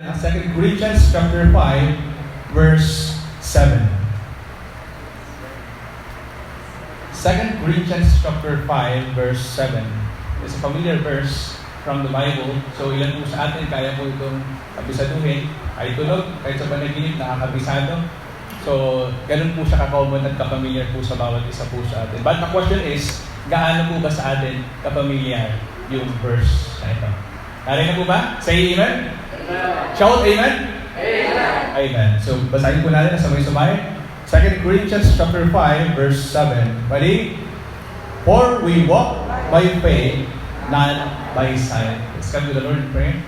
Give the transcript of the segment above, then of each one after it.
2 Corinthians chapter 5, verse 7. 2 Corinthians chapter 5, verse 7. It's a familiar verse from the Bible. So ilan po sa atin kaya po itong kabisaduhin. Kahit tulog, kahit sa panaginip, nakakabisado. So, ganun po siya ka-common at ka-familiar po sa bawat isa po sa atin. But the question is, gaano po ba sa atin ka-familiar yung verse na ito? Narinig na po ba? Say amen? Amen. Shout amen? Amen. Amen. So, basahin po natin na sabay-sabay. 2 Corinthians chapter 5, verse 7. Ready? For we walk by faith, not by sight. Let's come to the Lord in prayer.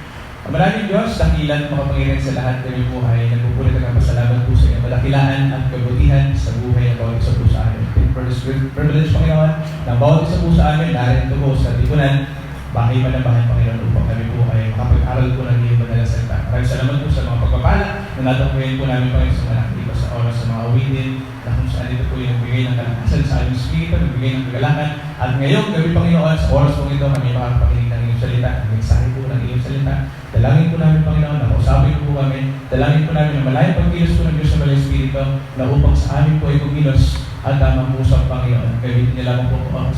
Maraming Diyos, dakilan, makapangyarihan sa lahat ng iyong buhay. Nagpupulit ang pasalamat po sa iyong malakilaan at kabutihan sa buhay ng bawat isa po sa amin. For this privilege, Panginoon, na bawat isa po sa amin, narito po sa tipunan, bahay man ang bahay, Panginoon, upang kami po ay makapag-aral po ng iyong madalas salita. Maraming salamat po sa mga pagpapala na natungkuhin po namin, Panginoon, sa mga nakikita sa oras sa mga awitin, na kung saan ito po yung bigay ng kalakasan sa aming spirito, bigay ng kagalakan. At ngayong gabi, Panginoon, sa oras po ito, kami makakapakinig ng iyong salita, ng mensahe po ng iyong salita. Dalangin po namin, Panginoon, na kausapin po kami. Dalangin po namin na malayang pagkilos po ng Diyos sa Malayang Espiritu na upang sa amin po ay kumilos at mamusap, Panginoon. Gamitin niya lamang po as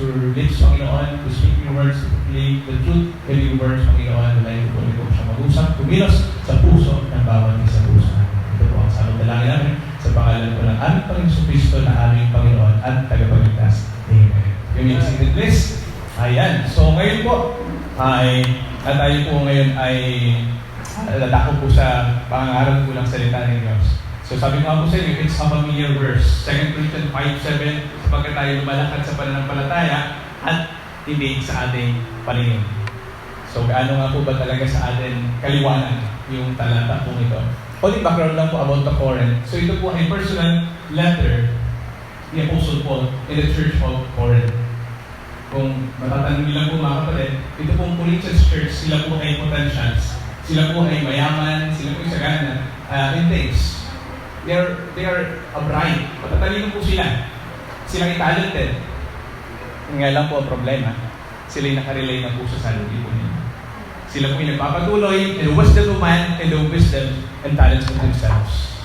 your lips, Panginoon, to speak your words, to proclaim the truth, and your words, Panginoon, malayang po ito siya mag-usap, kumilos sa puso ng bawat isa po sa amin. Ito po ang sabang dalangin namin sa pangalan po ng aming Panginoon Kristo na aming Panginoon at tagapagligtas. Amen. You may be seated, please. Ayan. So ngayon po, tayo po ngayon ay lalako po sa pangangaral po ng salita ng Diyos. So sabi ko nga po sa inyo, it's a familiar verse. 2 Corinthians 5:7, sapagkat tayo lumalakad sa pananampalataya at hindi sa ating paningin. So gaano nga po ba talaga sa atin kaliwanan yung talata po ito? Only background lang po about the Corinth. So ito po ay personal letter ni Apostle Paul in the Church of Corinth. Kung matatanong nila po mga kapatid, ito pong Corinthians Church, sila po ay potentials. Sila po ay mayaman, sila po ay sagana in things. They are bright. Matatalino po sila. Sila ay talented. Nga lang po ang problema, sila ay nakarelay na po sa sarili po nila. Sila po ay nagpapatuloy in the wisdom of man and the wisdom and talents of themselves.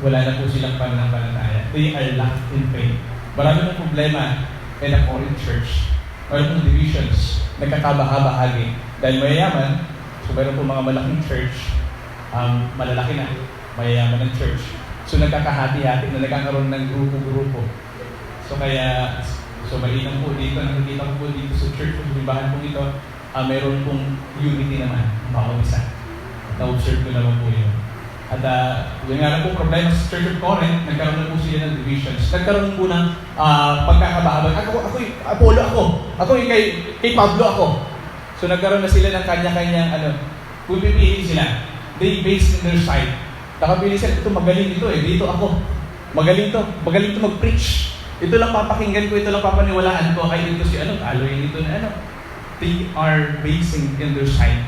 Wala na po silang pananampalataya. They are lacked in faith. Marami ng problema in a Corinth church. Mayroon pong divisions, nagkakabahagi. Dahil mayayaman, so mayroon pong mga malaking church, malalaki na, mayayaman ng church. So nagkakahati-hati na nagkakaroon ng grupo-grupo. So kaya, so mainam po dito, nakikita ko po dito sa church, sa simbahan po ito, mayroon pong unity naman, bawat isa. Na-observe ko naman po yun. At yung nga lang po problema sa Church of Corinth, nagkaroon na po sila ng divisions. Nagkaroon po ng pagkakabahabag. Apollo ako. Ako kay Pablo ako. So nagkaroon na sila ng kanya-kanyang kung pipili sila. They based in their side. Nakapili sila, ito magaling ito dito ako. Magaling to mag-preach. Ito lang papakinggan ko, ito lang papaniwalaan ko. Ay ito si taloy ito na They are basing in their side.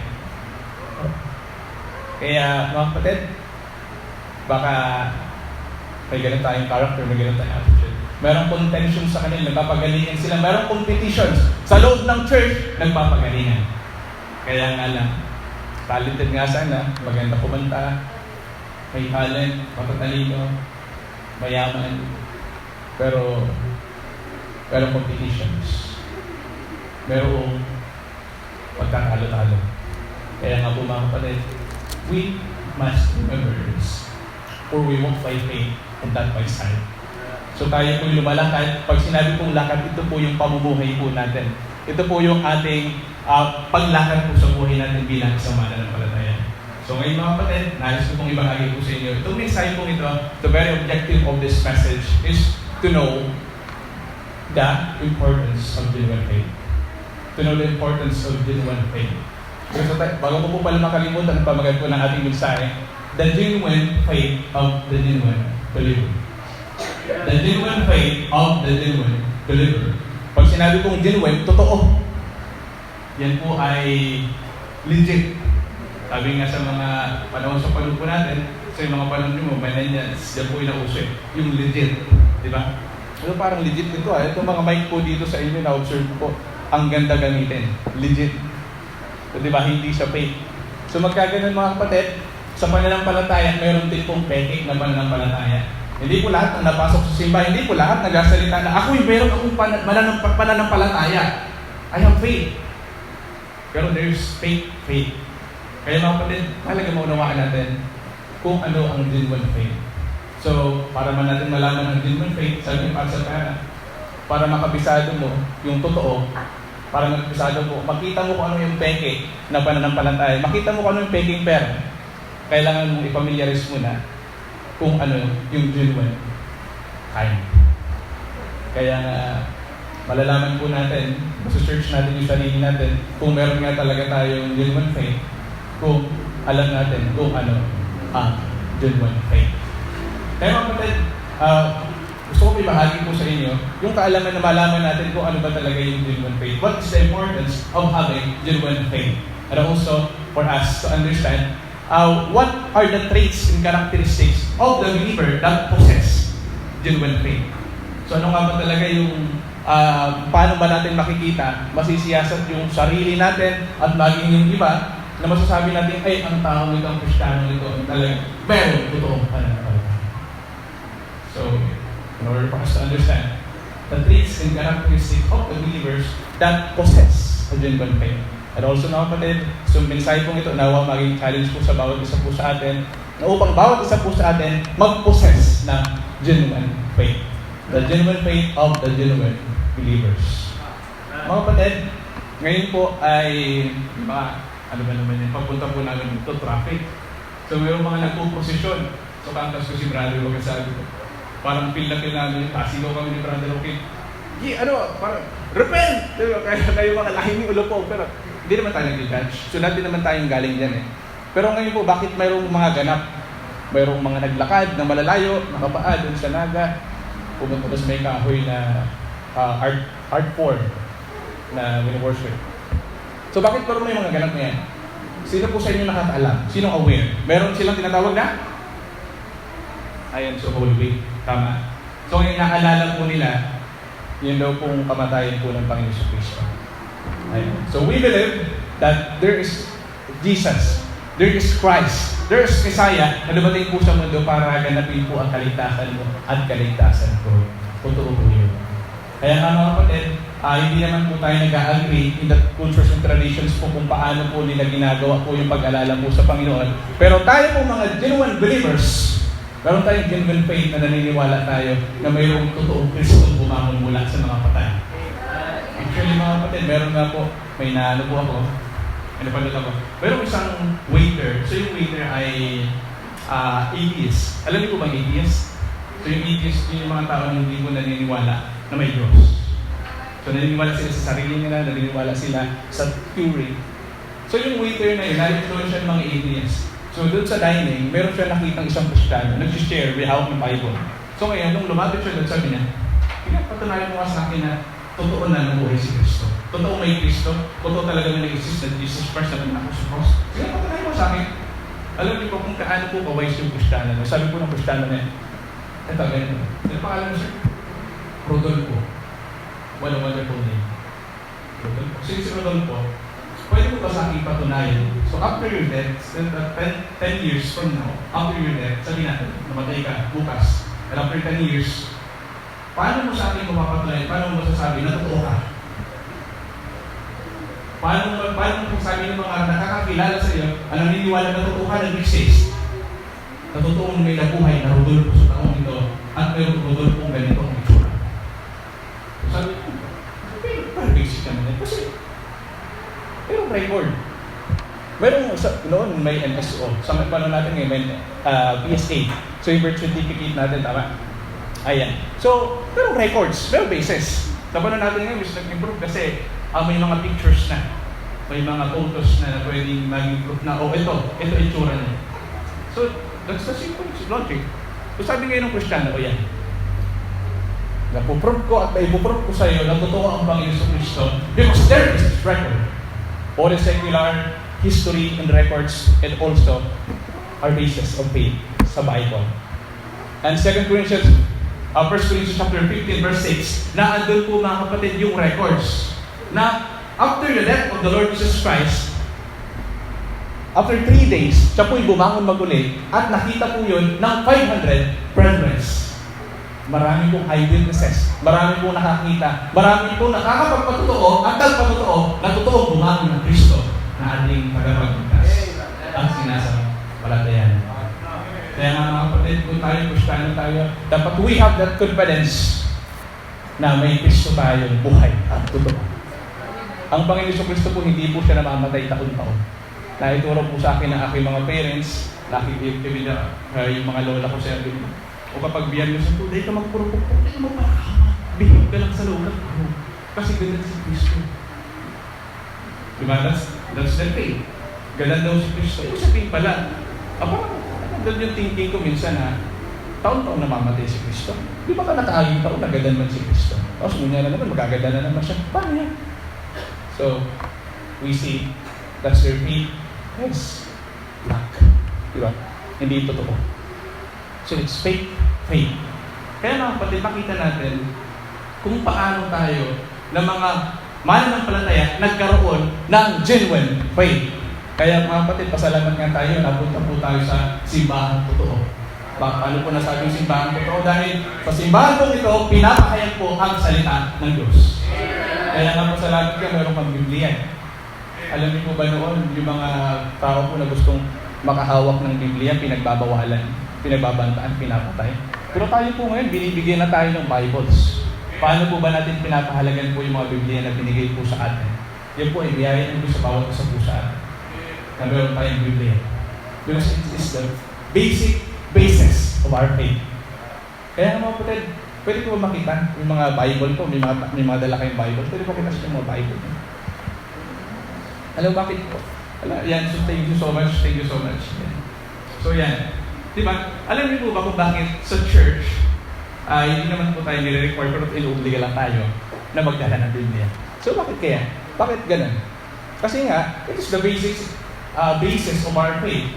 Kaya mga kapatid, baka may ganun tayong character, may ganun tayong attitude. Merong contention sa kanila, nagpapagalingan sila. Merong competitions sa loob ng church, nagpapagalingan. Kaya nga lang, talented nga sana, maganda kumanta, may talent, matatalino, mayaman. Pero, merong competitions. Merong pagkakalo-talo. Kaya nga po mga kapatid, we must remember this. Or we walk by faith and not by sight. So tayo po yung lumalakad. Pag sinabi pong lakad, ito po yung pamumuhay po natin. Ito po yung ating paglakad po sa buhay natin bilang isang mananampalataya. So ngayon mga kapatid, nais ko pong ibahagi po sa inyo. Itong mensahe po ito, the very objective of this message is to know the importance of genuine faith. To know the importance of genuine faith. So bago ko po pala makalimutan ang pamagat po ng ating mensahe, the genuine faith of the genuine believer. The genuine faith of the genuine believer. Pag sinabi kong genuine, totoo. Yan po ay legit. Sabi nga sa mga panahon sa panahon po natin, sa mga panahon nyo, millennials, yan po yung nauso yung legit. Di ba? So parang legit ito Itong mga mic po dito sa inyo, na-observe po, ang ganda gamitin. Legit. So, di ba, hindi siya fake. So, magkaganon mga kapatid, sa pananampalataya, meron din pong fake na pananampalataya. Hindi po lahat ng napasok sa simba, hindi po lahat nagsasalita na ako yung meron akong pananampalataya. I have faith. Pero there's fake faith. Kaya mga kapatid, talaga maunawaan natin kung ano ang genuine faith. So, para man natin malaman ang genuine faith, sabi para sa pera, para makabisado mo yung totoo, para makabisado mo, makita mo kung ano yung peke na pananampalataya, makita mo kung ano yung peking pera, kailangan mong ipamilyarize mo na kung ano yung genuine kind. Kaya malalaman po natin, search natin yung sarili natin, kung meron nga talaga tayong genuine faith, kung alam natin kung ano ang genuine faith. Kaya mga kapatid, gusto ko ibahagi po sa inyo yung kaalaman na malaman natin kung ano ba talaga yung genuine faith. What is the importance of having genuine faith? And also, for us to understand what are the traits and characteristics of the believer that possess genuine faith. So ano nga ba talaga yung paano ba natin makikita, masisiyasat yung sarili natin at maging yung iba na masasabi natin, ay, ang tao nito, ang Kristiyano nito, talagang meron totoong pananampalataya. So, in order for us to understand the traits and characteristics of the believers that possess a genuine faith. And also na kapatid, so mensahe pong ito, nawa maging challenge po sa bawat isa po sa atin, na upang bawat isa po sa atin mag-possess ng genuine faith. The genuine faith of the genuine believers. Mga kapatid, ngayon po ay ano ba naman yun, papunta po namin ito, traffic. So mayroong mga nagpo-posisyon. So kantas ko si Brother Roque, sabi ko, parang feel na namin, pasigaw kami ni Brother Roque. Parang, repent! Diba? Kaya kayo mga lahing ulo po, pero hindi naman tayo nag-judge. So natin naman tayong galing dyan eh. Pero ngayon po, bakit mayroong mga ganap? Mayroong mga naglakad na malalayo, nakapaa doon sa Naga, pumunta sa may kahoy na art form na wini-worship. So bakit parang may mga ganap na yan? Sino po sa inyo nakakaalam? Sino aware? Meron silang tinatawag na? Ayan, so Holy Week. Tama. So ngayon naalala po nila, yun daw pong kamatayan po ng Panginoon Kristo. Ayan. So we believe that there is Jesus, there is Christ, there is Messiah na dumating po sa mundo para ganapin po ang kaligtasan mo at kaligtasan ko. Totoo po yun. Kaya nga mga kapatid, hindi naman po tayo nag-agree in the cultures and traditions po kung paano po nila ginagawa po yung pag-alala po sa Panginoon. Pero tayo po mga genuine believers, meron tayong genuine faith na naniniwala tayo na mayroong totoong Kristo bumangon mula sa mga patay. Actually mga kapatid, meron nga po, may naano po ako, merong isang waiter. So yung waiter ay atheist. Alam niyo po ba atheist? So yung atheist, yung mga tao na hindi mo naniniwala na may Diyos. So naniniwala sila sa sarili nila, naniniwala sila sa theory. So yung waiter na yun, na-influence siya ng mga atheists. So doon sa dining, meron siya nakitang isang Kristiyano, nag-share with hawak ng Bible. So ngayon, nung lumapit siya doon, sabi niya, patunayan mo sa akin na totoo na nabuhay si Kristo. Totoo may Kristo. Totoo talaga na nag-exist na Jesus Christ na pinako sa cross. Sige, patunayan mo sa akin. Alam niyo po kung kaano po kawais yung Kristiyano. Sabi po ng Kristiyano na, ito, ganito. Ano pangalan mo siya? Rodolfo. What a wonderful name. Rodolfo. Sige si Rodolfo, pwede mo ba sa akin patunayan? So after your death, 10 years from now, after your death, sabi natin, namatay ka, bukas. And after 10 years, paano mo sa akin mapapatunayan? Paano mo masasabi na totoo ka? Paano mo sabi ng mga nakakakilala sa iyo, ang naniniwala na totoo ka nag-exist? Na totoong may nabuhay na Rodolfo sa taong ito at may Rodolfo kung ganito ang itsura. Sabi ko, parang basic naman yan. Kasi, mayroong record. Noon may NSO. Sa paano natin ngayon, may PSA. So yung birth certificate natin, tama? Ayan. So, mayroong records, mayroong basis. Sa paano natin ngayon, mas nag-improve kasi may mga pictures na. May mga photos na pwedeng maging proof na, ito itsura niya. So, that's the simple logic. So sabi ngayon ng Kristiyano, yan. Napuprove ko at maipuprove ko sa iyo na totoo ang Panginoon Kristo because there is this record. All the secular history and records and also our basis of faith sa Bible. And 2 Corinthians, 1 Corinthians chapter 15 verse 6, na andun po mga kapatid yung records na after the death of the Lord Jesus Christ, after 3 days, siya po'y bumangon maguli at nakita po yun ng 500 brethren. Marami pong eyewitnesses, marami pong nakakita, marami pong nakakapagpatotoo at nagpatotoo na totoong bumangon ng Kristo na ating tagapagligtas ang sinasampalatayan. Kaya nga mga kapatid, kung tayo, Kristiyano tayo, dapat we have that confidence na may Kristo tayong buhay at totoo. Ang Panginoon Kristo po, hindi po siya namamatay taon-taon. Naituro po sa akin ng aking mga parents, yung mga lola ko sa akin, o kapag biyan nyo sa ito, dahil ka magpurupok, dahil ka magpakama, bihig ka lang sa loob ng ako. Kasi ganun si Kristo. Diba? That's the faith. Ganun daw si Kristo. Ibig sabihin pala, doon yung thinking ko minsan na taon-taon namamatay si Kristo. Di ba ka nakaayong taon, nagadan man si Kristo? Tapos ngunya na naman, magaganda na naman siya. Paano yan? So, we see that's their faith is luck. Di ba? Hindi totoo. So, it's faith. Kaya mga kapatid, makita natin kung paano tayo ng mga mananampalataya nagkaroon ng genuine faith. Kaya mga kapatid, pasalamat nga tayo, napunta po tayo sa simbahan totoo. Paano po nasabi yung simbahan totoo? Dahil sa simbahan po ito, pinapahayag po ang salita ng Diyos. Kaya nga pasalamat ka, mayroon kang Biblia. Alam niyo po ba noon, yung mga tao po na gustong makahawak ng Biblia, pinagbabawalan, pinagbabantaan, pinapatay. Pero tayo po ngayon, binibigyan na tayo ng Bibles. Paano po ba natin pinapahalagan po yung mga Biblia na binigay po sa atin? Yan po ay biyaya ng Diyos sa bawat isa po sa atin. Na meron tayong Biblia. Because it is the basic basis of our faith. Kaya mga kapatid, pwede ko ba makita yung mga Bible ko, may mga dala kayong Bible, pwede ko makita yung mga Bible ko. Alam bakit po? Yan, so thank you so much. Yan. So yan. Diba? Alam niyo po ba kung bakit sa church, hindi naman po tayo nire-require, pero inuobliga lang tayo na magdala ng Biblia. So bakit kaya? Bakit ganun? Kasi nga, it is the basis of our faith.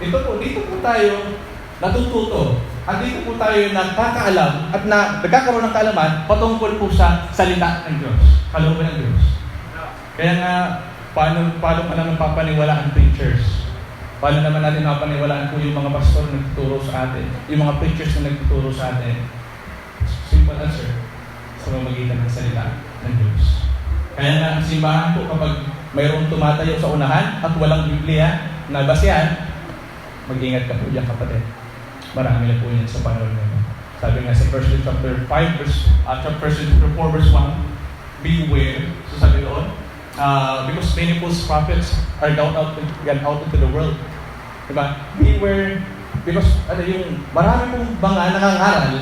Dito po tayo natututo at dito po tayo nagkakaalam at nagkakaroon ng kaalaman patungkol po sa salita ng Diyos, kalooban ng Diyos. Kaya nga, paano pa naman papaniwalaan ang preachers? Paano naman natin mapaniwalaan po yung mga pastor na nagtuturo sa atin, yung mga preachers na nagtuturo sa atin? Simple answer, sa pamamagitan ng salita ng Diyos. Kaya nga, ang simbahan po kapag mayroong tumatayo sa unahan at walang Biblia na basehan, mag-ingat ka po diyan kapatid. Marami na po yan sa panahon ngayon. Sabi nga sa 1 chapter 5, chapter 4, verse 1, beware. So sabi doon, because many false prophets are gone out into the world. Diba? Beware, because yung marami pong mga nangangaral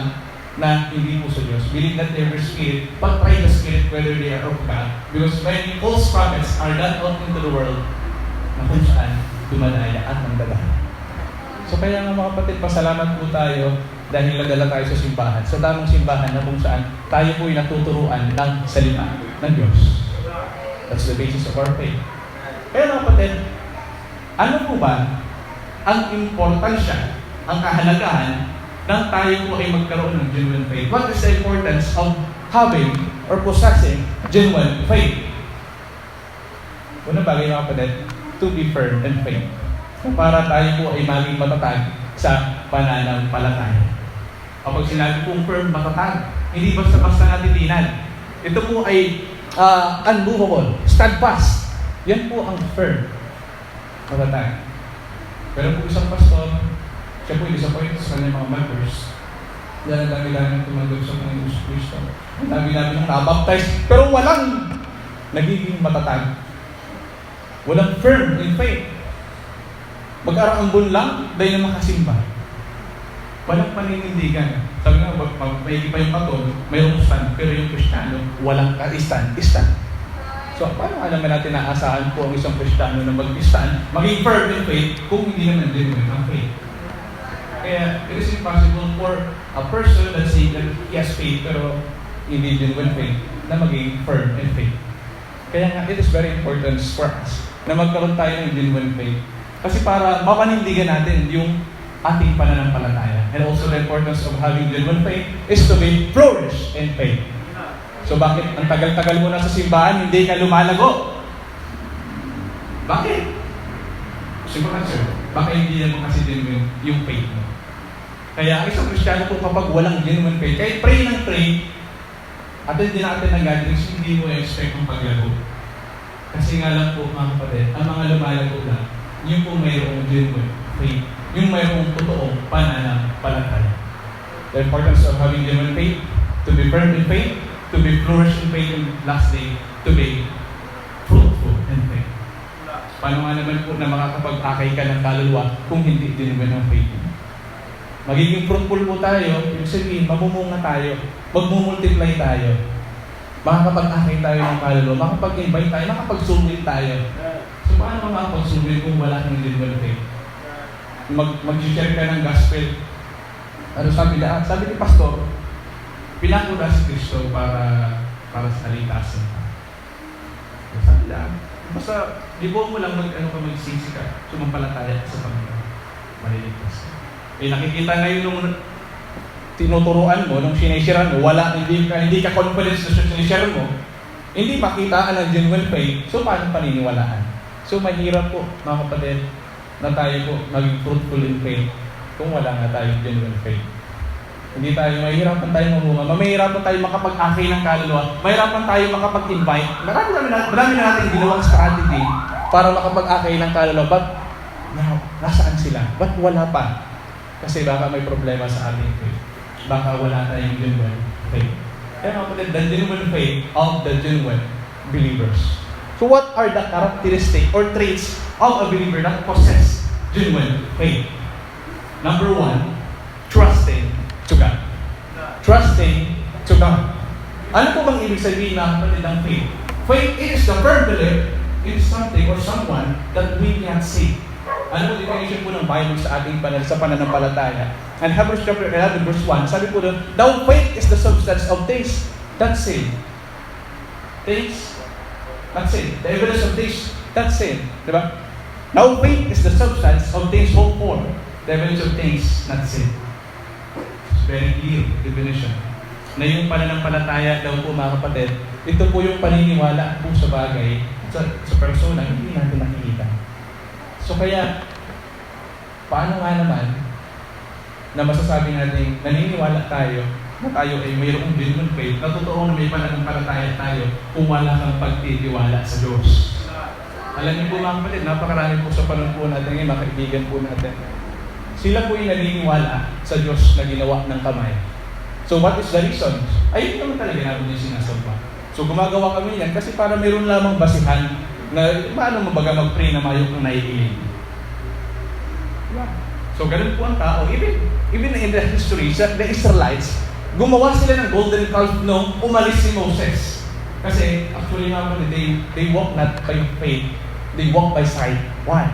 na hindi po sa Diyos. Believe not every spirit, but try the spirit whether they are of God. Because many false prophets are gone out into the world na kung saan dumadaya at nandadaya. So kaya nga mga kapatid, pasalamat po tayo dahil nadala tayo sa simbahan. Sa tamang simbahan na kung saan tayo po'y natuturuan ng salita ng Diyos. That's the basis of our faith. Kaya mga kapatid, ano po ba ang importansya, ang kahalagahan ng tayo po ay magkaroon ng genuine faith? What is the importance of having or possessing genuine faith? Unang bagay mga kapatid, to be firm in faith. Para tayo po ay maging matatag sa pananampalataya. Kapag sinabi pong firm, matatag, hindi basta-basta natin dinan. Ito po ay unmovable, steadfast. Yan po ang firm, matatag. Pero po isang pastor, siya po disappoint sa kanyang mga members. Dahil ang dami-dami tumanggap sa Panginoon Kristo. Ang dami-dami nang nabaptize, pero walang nagiging matatag. Walang firm in faith. Mag-araambon lang dahil na makasimba. Walang paninindigan. Sabi nga, may pa yung katon, mayroong stand, pero yung Kristiyano, walang stand. So, paano naman natin naasahan po ang isang Kristiyano na mag-stand, maging firm in faith, kung hindi naman genuine ang faith? Kaya, it is impossible for a person that say that he has faith, pero hindi genuine faith, na maging firm in faith. Kaya nga, it is very important for us na magkaroon tayo ng genuine faith. Kasi para mapanindigan natin yung ating pananampalataya. And also the importance of having genuine faith is to be flourish in faith. So bakit ang tagal-tagal mo na sa simbahan, hindi ka lumalago? Bakit? Simple answer. Baka hindi naman kasi genuine yung faith mo. Kaya isang Kristiyano po kapag walang genuine faith, kahit pray ng pray, attend din natin ng gatherings, hindi mo expect ang paglago. Kasi nga lang po mga kapatid, ang mga lumalago lang, yung po mayroong genuine faith, yung mayroong totoong pananampalataya. The importance of having genuine faith, to be firm in faith, to be flourish in faith, and lastly, to be fruitful in faith. Paano nga naman po na makakapag-akay ka ng kaluluwa kung hindi genuine ang faith? Magiging fruitful po tayo, ibig sabihin, mamumunga tayo, magmumultiply tayo, makakapag-akay tayo ng kaluluwa, makakapag-invite tayo, makakapag-sumil tayo. So paano makakapag-sumil kung wala kang genuine faith? Mag-share ka ng gospel. Ano sabi lahat? Sabi ni Pastor, pinakula si Kristo para sa kaligtasan ka. Sabi lahat. Basta, libo mo lang magsisi ka, sumampalataya sa Panginoon. Maliligtas ka. Nakikita ngayon nung tinuturuan mo, nung sinishare mo, hindi ka confidence na sinishare mo, hindi makitaan ng genuine faith, so paano paniniwalaan? So mahirap po, mga kapatid, na tayo po maging fruitful in faith kung wala nga tayong genuine faith. Hindi tayo, mahirapan tayo mamunga, mahirapan tayo makapag-akay ng kaluluwa, mahirapan tayo makapag-invite. Marami na natin ginawang strategy para makapag-akay ng kaluluwa. But, nasaan sila? Ba't wala pa? Kasi baka may problema sa ating faith. Baka wala tayong genuine faith. Kaya mga kapatid, the genuine faith of the genuine believers. So what are the characteristics or traits of a believer that possess genuine faith? Number 1, trusting to God. Trusting to God. Ano po bang ibig sabihin ng kapatid ng faith? Faith is the firm belief in something or someone that we can't see. Ano po definition po ng Bible sa ating pananampalataya? And Hebrews chapter 11 verse 1, sabi po doon, now faith is the substance of things that sin. Things that sin. The evidence of things that sin. Diba? Now faith is the substance of things hoped for. The evidence of things not sin. It's very clear definition. Na yung pananampalataya daw po mga kapatid, ito po yung paniniwala po sa bagay, sa persona, hindi natin nakikita. So kaya, paano nga naman na masasabi natin naniniwala tayo na tayo ay mayroong genuine faith na totoo na may pananampalataya tayo kung wala kang pagtitiwala sa Diyos? Alam niyo po mga kapatid, napakarami po sa panahon po natin ngayon, mga kaibigan po natin. Sila po yung naniniwala sa Diyos na ginawa ng kamay. So what is the reason? Ayun naman talaga namin yung sinasamba. So gumagawa kami yan kasi para mayroon lamang basihan na paano mabaga mag-pray na mayo kung naiiling. Diba? So ganun po ang tao. Even in the history, the Israelites, gumawa sila ng golden calf nung umalis si Moses. Kasi actually naman, they walk not by faith, they walk by sight. Why?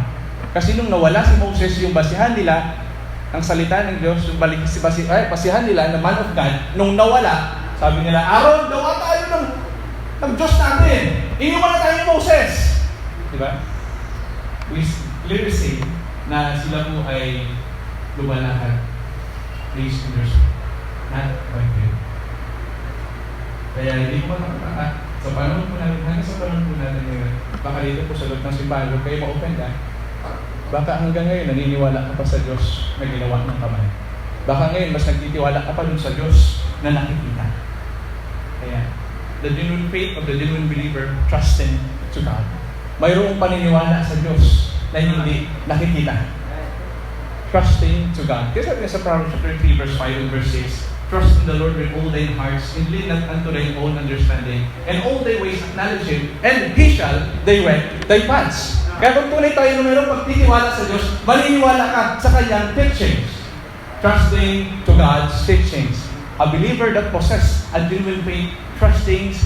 Kasi nung nawala si Moses, yung basihan nila, ang salita ng Diyos, yung basihan nila na man of God, nung nawala, sabi nila, Aaron, gawa tayo ng Diyos natin. Iniwan na tayo ni Moses. Diba? We clearly see na sila po ay lumalakad based on their soul, not by faith. Kaya hindi ko makakata sa panahon po natin, hanggang sa panahon po natin ngayon, baka dito po sa loob ng simbahan, huwag kayo ma-offend baka hanggang ngayon naniniwala ka pa sa Diyos na ginawa ng kamay. Baka ngayon mas nagtitiwala ka pa dun sa Diyos na nakikita. Kaya, the genuine faith of the genuine believer, trusting to God. Mayroong paniniwala sa Diyos na hindi nakikita. Trusting to God. Kasi sabi sa Proverbs chapter 3 verse 5 and verse 6, trust in the Lord with all thine hearts, and lean not unto thine own understanding, and all thy ways acknowledge Him, and He shall direct thy paths. Kaya kung tunay tayo na mayroong pagtitiwala sa Diyos, maniniwala ka sa Kanyang teachings. Trusting to God's teachings. A believer that possesses a genuine faith, trusting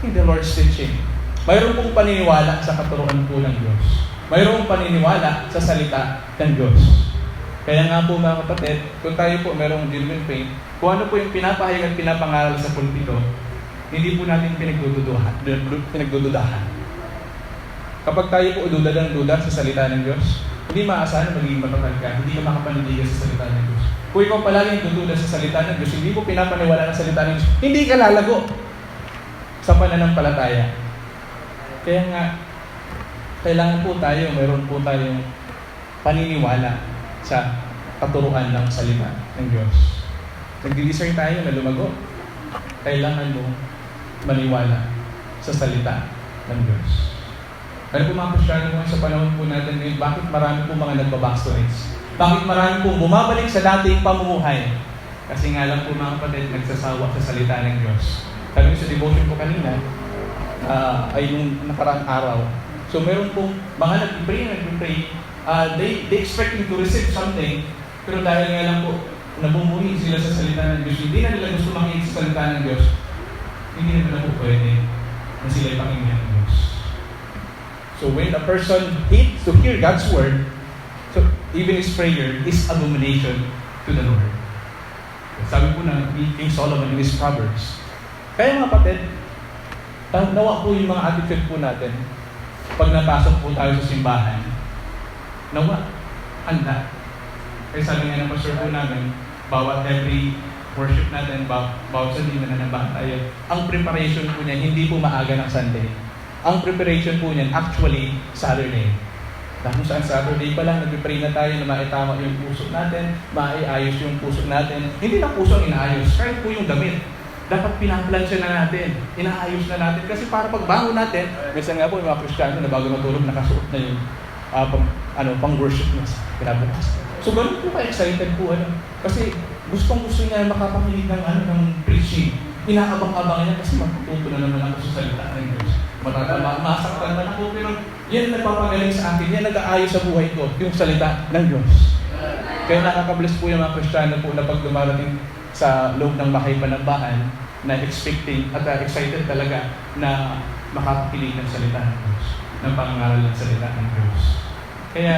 in the Lord's teaching. Mayroon pong paniniwala sa katuruan po ng Diyos. Mayroong paniniwala sa salita ng Diyos. Kaya nga po mga kapatid, kung tayo po mayroong genuine faith, kung ano po yung pinapahayag at pinapangaral sa pulpito, hindi po natin pinagdududahan. Kapag tayo po duda ng duda sa salita ng Diyos, hindi maasahan na magiging matatag ka, hindi ka makapanindigan sa salita ng Diyos. Kung ikaw palagi dududa sa salita ng Diyos, hindi mo pinapaniwala ng salita ng Diyos, hindi ka lalago sa pananampalataya. Kaya nga, kailangan po tayo, mayroon po tayong paniniwala sa katuruan ng salita ng Diyos. Nag-discern tayo na lumago. Kailangan mo maniwala sa salita ng Diyos. Ano po mga Kristiyano ngayon sa panahon po natin ngayon, bakit marami po mga nagbabackslide? Bakit marami po bumabalik sa dating pamumuhay? Kasi nga lang po mga kapatid, nagsasawa sa salita ng Diyos. Sabi ko sa devotion ko kanina, ay yung nakaraang araw. So meron pong mga nag-pray, they expecting to receive something, pero dahil nga lang po, nabumuhin sila sa salita ng Diyos, hindi na nila gusto makinig sa salita ng Diyos, hindi na po pwede na sila ipakinggan ng Diyos. So when a person hates to hear God's word, so even his prayer is abomination to the Lord. Sabi po na King Solomon in his Proverbs. Kaya mga kapatid, nawa po yung mga attitude po natin pag napasok po tayo sa simbahan. Nawa, handa. Kaya sabi nga ng pastor po namin, bawat every worship natin, bawat Sunday na nanambahan tayo, ang preparation po niya, hindi po maaga ng Sunday. Ang preparation po niyan, actually, Saturday. Dahil kung saan Saturday pa lang, nag-pray na tayo na maitama yung puso natin, maiayos yung puso natin. Hindi na puso ang inaayos, kahit po yung damit. Dapat pinaplansya na natin, inaayos na natin. Kasi para pagbangon natin, minsan nga po yung mga Kristiyano na bago matulog, nakasuot na yung pang-worship niya sa kinabukas. So ganun po ka-excited po. Kasi gustong-gusto niya makapakinig ng preaching. Inaabang-abang niya kasi matututo na naman ako sa salita ng Diyos. Masaktan man ako, pero yan nagpapagaling sa akin, yan nag-aayos sa buhay ko, yung salita ng Diyos. Kaya nakakabless po yung mga Kristiyano po na pag dumarating sa loob ng bahay panambahan na expecting at excited talaga na makapakinig ng salita ng Diyos, ng pangangaral ng salita ng Diyos. Kaya,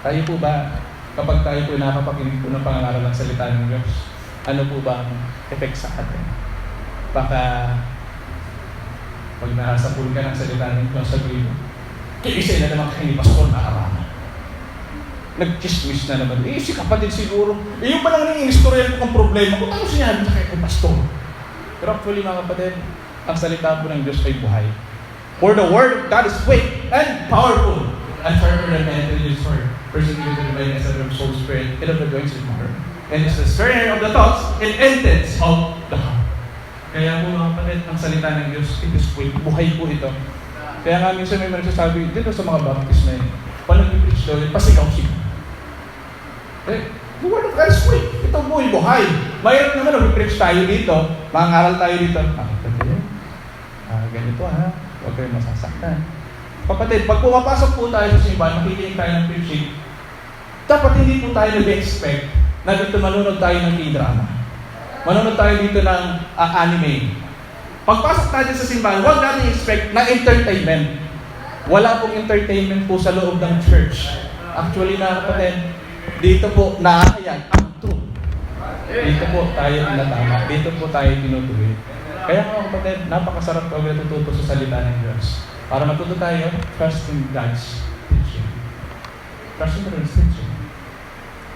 tayo po ba, kapag tayo po nakapakinig po ng pangangaral ng salita ng Diyos, ano po ba ang effect sa atin? Baka pag nakasapul ka ng salita ng Diyos, sabihin mo, isa na naman kayo ni Pastor na araman. Nag-chismis na naman. Si kapatid siguro. Yung pa lang nang-inistoryan ko ang problema ko. Ano sinabi na kayo kay Pastor? Pero actually mga kapatid, ang salita po ng Diyos ay buhay. For the word of God is quick and powerful and sharper than any sword, persecuted the divine essence of soul, spirit, and of the joints and marrow. And it's the discerner of the thoughts and intents of the heart. Kaya po mga kapatid, ang salita ng Diyos, it is quick. Buhay po ito. Kaya nga minsan may nagsasabi, dito sa mga baptist na yun, pag nag-preach daw, pasigaw-sigaw. The word of God is quick. Ito po yung buhay. Mayroon naman, nag-preach tayo dito, mangangaral tayo dito. Ganito huwag kayo masasaktan. Kapatid, pag pumapasok po tayo sa simbahan, makikinig tayo ng preaching, dapat hindi po tayo nag-expect na dito manunod tayo ng K-drama. Manunod tayo dito ng anime. Pagpasok natin sa simbahan, huwag natin expect na entertainment. Wala pong entertainment po sa loob ng church. Actually, mga kapatid, dito po naahayag ang truth. Dito po tayo tinatama. Dito po tayo tinutuloy. Kaya mga kapatid, napakasarap pag natututo sa salita ng Diyos. Para matuto tayo, trust in God's teaching. Trust in God's teaching.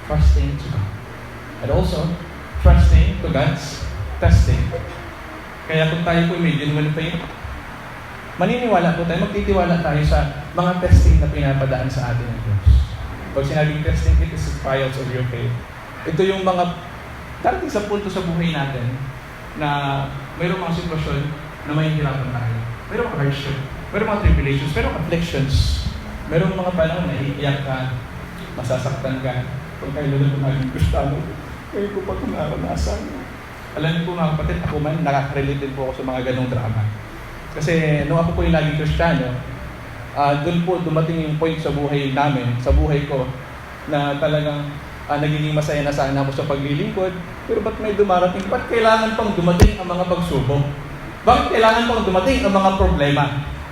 Trusting to God. And also, trusting to God's testing. Kaya kung tayo po may genuine faith, maniniwala po tayo, magtitiwala tayo sa mga testing na pinapadaan sa atin ng Diyos. Pag sinabing testing, it is the trials of your faith. Ito yung mga darating sa punto sa buhay natin na mayroong mga sitwasyon na may hirapan tayo. Mayroong mga hardship, mayroong mga tribulations, mayroong afflictions, mayroong mga panahon na iiyak ka, masasaktan ka. Kung kayo lang maging Kristiyano, kayo ko pa itong naranasan. Alam niyo po mga kapatid, ako man, nakaka-relate din po ako sa mga ganong drama. Kasi nung ako po yung naging Kristiyano, doon po dumating yung point sa buhay namin, sa buhay ko, na talagang nagiging masaya na sana ako sa paglilingkod. Pero ba't may dumarating? Ba't kailangan pang dumating ang mga pagsubok? Bakit kailangan pang dumating ang mga problema?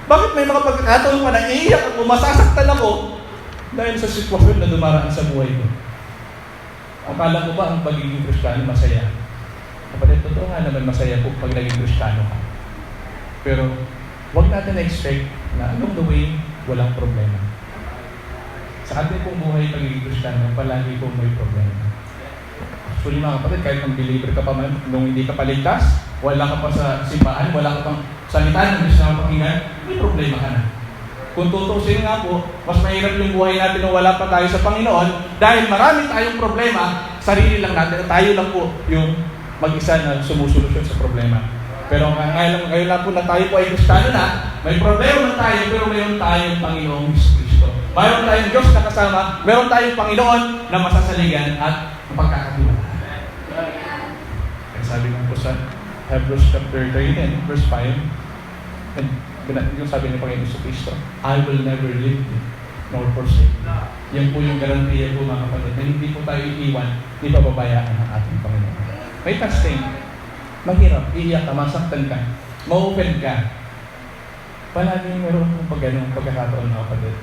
Bakit may mga pagkakataon pa na iiyak ako, masasaktan ako dahil sa sitwasyon na dumaraan sa buhay ko? Akala ko ba ang pagiging Kristiyano masaya? Kapatid, totoo nga naman masaya po pag naging Kristiyano ka. Pero huwag natin na-expect na along the way, walang problema. Sa ating pong buhay pagiging Kristiyano, palagi pong may problema. Actually mga kapatid, kahit ng believer ka pa man, nung hindi ka paligtas, wala ka pa sa simbahan, wala ka pang salita ng Diyos na pakinggan, may problema ka na. Kung tutusin nga po, mas mahirap yung buhay natin nung wala pa tayo sa Panginoon dahil marami tayong problema, sarili lang natin, tayo lang po yung mag-isa na sumusolusyon sa problema. Pero ngayon lang po na tayo po ay Kristiyano na, may problema na tayo, pero mayroon tayong Panginoong Kristo. Mayroon tayong Diyos na kasama, mayroon tayong Panginoon na masasaligan at mapagkakatiwalaan. Kaya sabi nga po sa Hebrews chapter 13, verse 5, and yung sabi ni Panginoon Kristo, I will never leave you nor forsake you. Yan po yung garantiya po mga kapatid, na hindi po tayo iiwan, di pababayaan ng ating Panginoon. May testing, mahirap, iiyak ka, masaktan ka, ma-open ka. Palaging meron pong pagkakataon mga kapatid.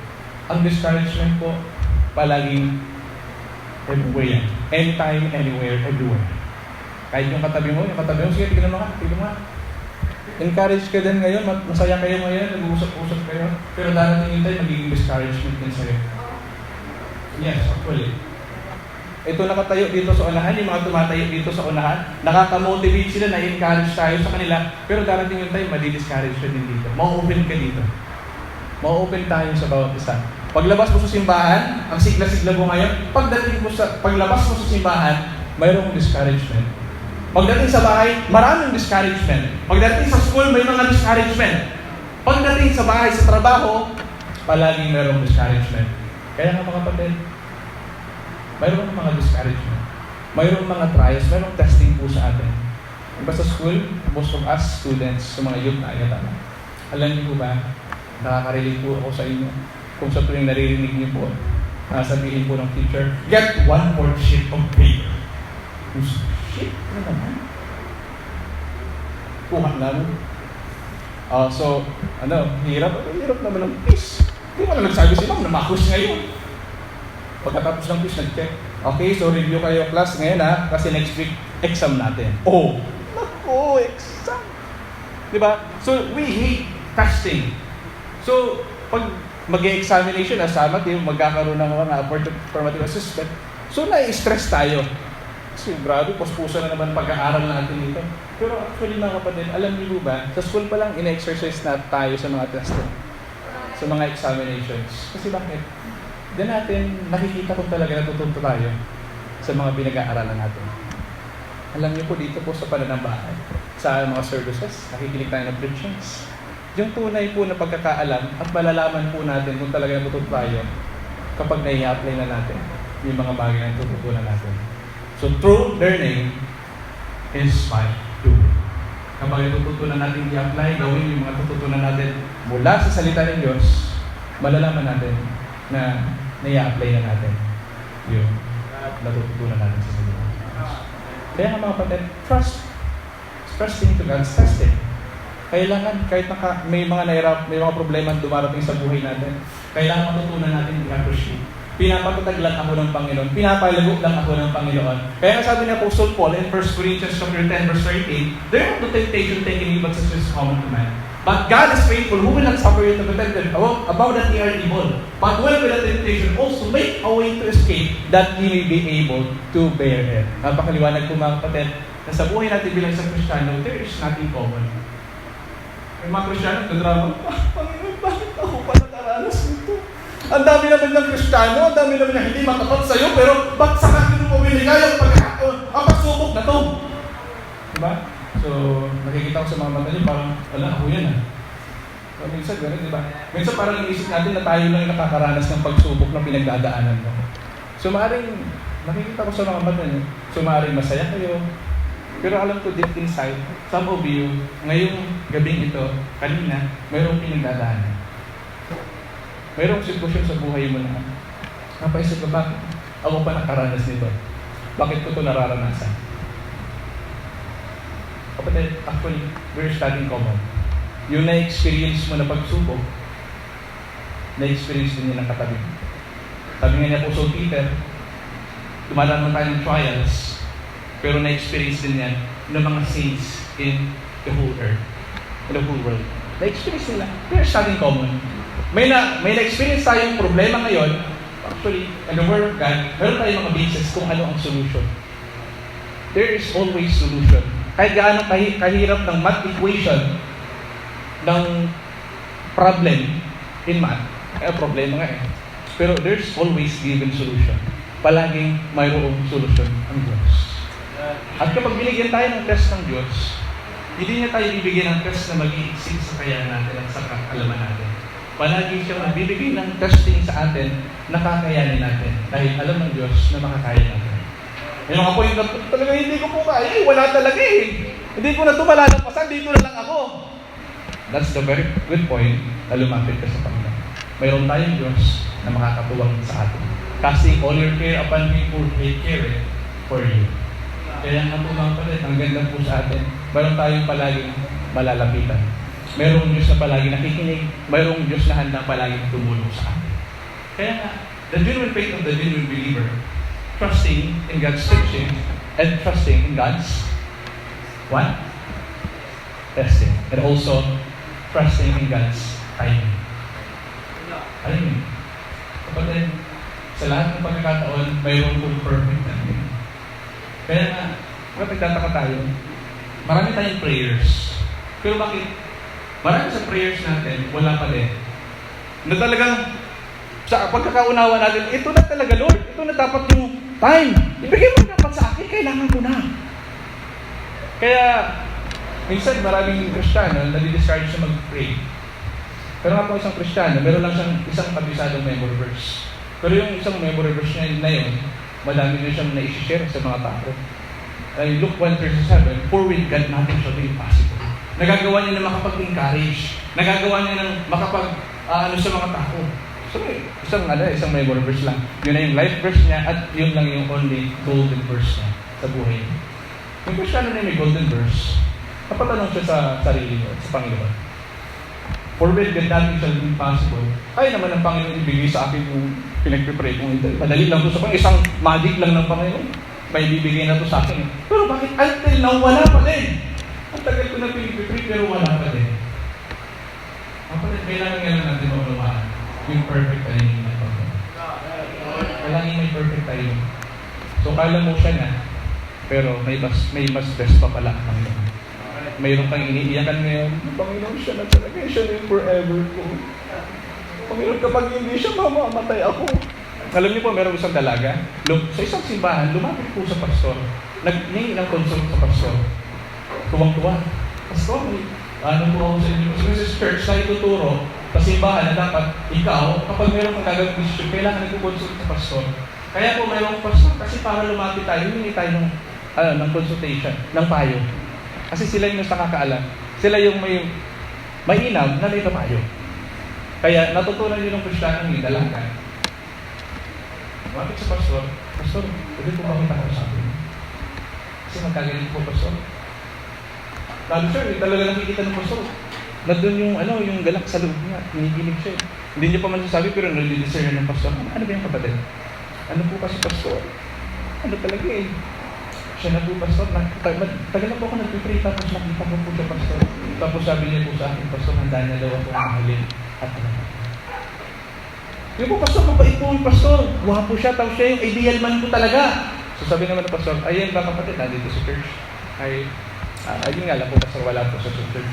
Ang discouragement po, palaging everywhere yan. Anytime, anywhere, everywhere. Kahit yung katabi mo, sige, tignan mo ka. Encourage ka din ngayon, masaya kayo ngayon, nag-uusap-usap kayo, pero darating yung time, magiging discouragement din sa'yo. Yes, actually. Ito nakatayo dito sa unahan, yung mga tumatayo dito sa unahan, nakaka-motivate sila, na-encourage tayo sa kanila, pero darating yung time, madi-discourage ka din dito. Ma-open ka dito. Ma-open tayo sa bawat isa. Paglabas mo sa simbahan, ang sigla-sigla mo ngayon, paglabas mo sa simbahan, mayroong discouragement. Pagdating sa bahay, maraming discouragement. Pagdating sa school, may mga discouragement. Pagdating sa bahay, sa trabaho, palaging mayroong discouragement. Kaya nga mga kapatid, mayroong mga discouragement. Mayroong mga trials, mayroong testing po sa atin. Diba sa school, most of us students, sa mga youth na alam niyo po ba, nakaka-relate po ako sa inyo. Kung sa tuwing naririnig niyo po, sabihin po ng teacher, get 1/4 sheet of paper. Shit, ano naman? Kuha lang. Hirap naman ng quiz. Hindi mo na nagsabi si ma'am na ma-quiz ngayon. Pagkatapos ng quiz, nag-check. Okay, so review kayo class ngayon kasi next week, exam natin. Oh, naku, exam. Diba? So, we hate testing. So, pag mag-examination, magkakaroon ng mga formative assessment. So, nai-stress tayo. Kasi grabe, puspusa na naman pag-aaral natin dito. Pero actually mga kapatid, alam niyo ba, sa school pa lang ina-exercise na tayo sa mga testing, sa mga examinations. Kasi bakit? Diyan natin nakikita kung talaga natututo tayo sa mga pinag-aaralan natin. Alam niyo po dito po sa pananambahan, sa mga services, nakikinig tayo ng preachings. Yung tunay po na pagkakaalam at malalaman po natin kung talaga natututo tayo kapag nai-apply na natin yung mga bagay na natututunan natin. So, true learning is by doing. Kapag natututunan natin i-apply, gawin yung mga natutunan natin mula sa salita ng Diyos, malalaman natin na nai-apply na natin yung natututunan natin sa salita ng Diyos. Kaya nga mga kapatid, trusting to God's testing. Kailangan, kahit may mga problema dumarating sa buhay natin, kailangan matutunan natin i-appreciate. Pinapatatag lang ako ng Panginoon. Pinapalago lang ako ng Panginoon. Kaya nga sabi ni Apostle Paul in 1 Corinthians chapter 10, verse 38, there is no temptation taken you, but such is common to man. But God is faithful, who will not suffer you to be tempted above that ye are able. But will with the temptation also make a way to escape, that ye may be able to bear it. Napakaliwanag po mga kapatid, na sa buhay natin bilang isang Kristiyano, there is nothing common. Yung mga Kristiyano, nagdrama, Panginoon, bakit ako pa nakaranas nito? Ang dami naman ng Kristiyano, ang dami naman ng hindi matapat sa'yo, pero ba't sa akin mo pumili kayo ang pagsubok na to? Diba? So, nakikita ko sa mga mata niyo, parang, wala, ako yan So, minsan, gano'n, diba? Minsan parang inisip natin na tayo lang nakakaranas ng pagsubok na pinagdadaanan mo. So, maaaring, nakikita ko sa mga mata niyo, so maaaring masaya kayo. Pero alam ko deep inside, some of you, ngayong gabing ito, kanina, mayroong pinagdadaanan. Mayroong sitwasyon sa buhay mo na napaisip ka, bakit ako pa nakaranas nito? Bakit ko ito nararanasan? Kapatid, actually, we're studying common. Yung na-experience mo na pagsubok, na-experience din niya ng katabi. Sabi nga niya po, so Peter, dumadaan mo tayo ng trials, pero na-experience din yan ng mga saints in the whole earth, in the whole world. Na-experience nila. We're studying common. May na-experience tayong problema ngayon, actually, in the Word of God, meron tayong mga basis kung ano ang solution. There is always solution. Kahit gaano kahirap ng math equation, ng problem, in math, problema nga eh. Pero there's always given solution. Palaging mayroong solusyon ang Diyos. At kapag binigyan tayo ng test ng Diyos, hindi niya tayo bibigyan ng test na mag-iiksik sa kaya natin at sa kaalaman natin. Palagi siya magbibigay ng testing sa atin na kakayanin natin. Dahil alam ng Diyos na makakaya natin. May mga point na talaga hindi ko po kaya. Wala talaga eh. Hindi ko na ito malalampasan. Dito na lang ako. That's the very good point na lumapit ka sa Panginoon. Mayroon tayong Diyos na makakatuwang sa atin. Casting all your care upon me who take care for you. Kaya nga po mga kapatid, ang ganda po sa atin. Mayroon tayong palaging malalapitan. Mayroong Diyos na palaging nakikinig. Mayroong Diyos na handa palaging tumulong sa atin. Kaya nga, the genuine faith of the genuine believer, trusting in God's teaching and trusting in God's what? Testing. And also, trusting in God's timing. Alam mo, kapatid, sa lahat ng pagkakataon, mayroon pong perfect timing. Kaya nga, kapag nagtataka tayo, marami tayong prayers. Pero bakit? Marami sa prayers natin, wala pa din. Na talagang, sa pagkakaunawa natin, ito na talaga, Lord. Ito na dapat yung time. Ibigay mo dapat sa akin, kailangan ko na. Kaya, minsan maraming Kristiyano na di-discourage na mag-pray. Pero nga po isang Kristiyano, meron lang siyang isang kabisadong memory verse. Pero yung isang memory verse na yun, madami na siyang na-share sa mga tao. Luke 1:37, for with God nothing shall be impossible. Nagagawa niya na makapag-encourage. Nagagawa niya ng sa mga tao. So, isang memory verse lang. Yun na yung life verse niya at yun lang yung only golden verse niya sa buhay niya. Yung Kristiyano na may golden verse, napatanong siya sa sarili niya, sa Panginoon. For with God nothing shall be impossible. Kaya naman ang Panginoon ibigay sa akin yung pinagpipray kong ito. Madali lang to sa Panginoon. Isang magic lang ng Panginoon. May bibigay na to sa akin. Pero bakit until now wala pa din? Ang tagal ko na pinagpipray pero wala pa din. Kapatid, kailangan nga lang natin maunawaan yung perfect timing ng Panginoon. Kailangan may perfect timing. So kala mo siya na, pero may mas best pa pala ang Panginoon. Mayroon kang iniiyakan ngayon, Panginoon siya na talaga, siya na yung forever ko. Panginoon, kapag hindi siya, mamamatay ako. Alam niyo po, meron isang dalaga, sa isang simbahan, lumapit po sa pastor. Nagningi ng consult sa pastor. Tuwang-tuwa. Pastor, ano po ako sa inyo? Sa church na ituturo, sa simbahan na dapat ikaw, kapag meron kang gagawin decision, kailangan nag-consult sa pastor. Kaya po mayroong pastor, kasi para lumapit tayo, hindi tayo ng consultation, ng payo. Kasi sila yung mas nakakaalam. Sila yung may inam na may payo. Kaya natutunan nyo ng Kristiyano yung dalaga. Lumapit sa pastor, Pastor, pwede po makita ko sa akin. Kasi magkagaling po, Pastor. Lalo siya, hindi talaga nakikita ng pastor. Nandun yung galak sa loob niya. Hinigilig siya. Hindi niya pa man sasabi, pero nalidiscern ng pastor. Ano ba yung kapatid? Ano po kasi, Pastor? Ano talaga eh? Siya na po, Pastor. Tagal na po ako nagpipray, tapos nakita ko po siya, Pastor. Tapos sabi niya po sa akin, Pastor, handa niya daw ako mahalin at alaman. Yung po, Pastor, mabait po yung Pastor. Wapo siya, tapos siya yung ideal man po talaga. So sabi naman ng Pastor, ayan ba kapatid, nandito sa church? Ayun nga lang po, Pastor, wala po sa church.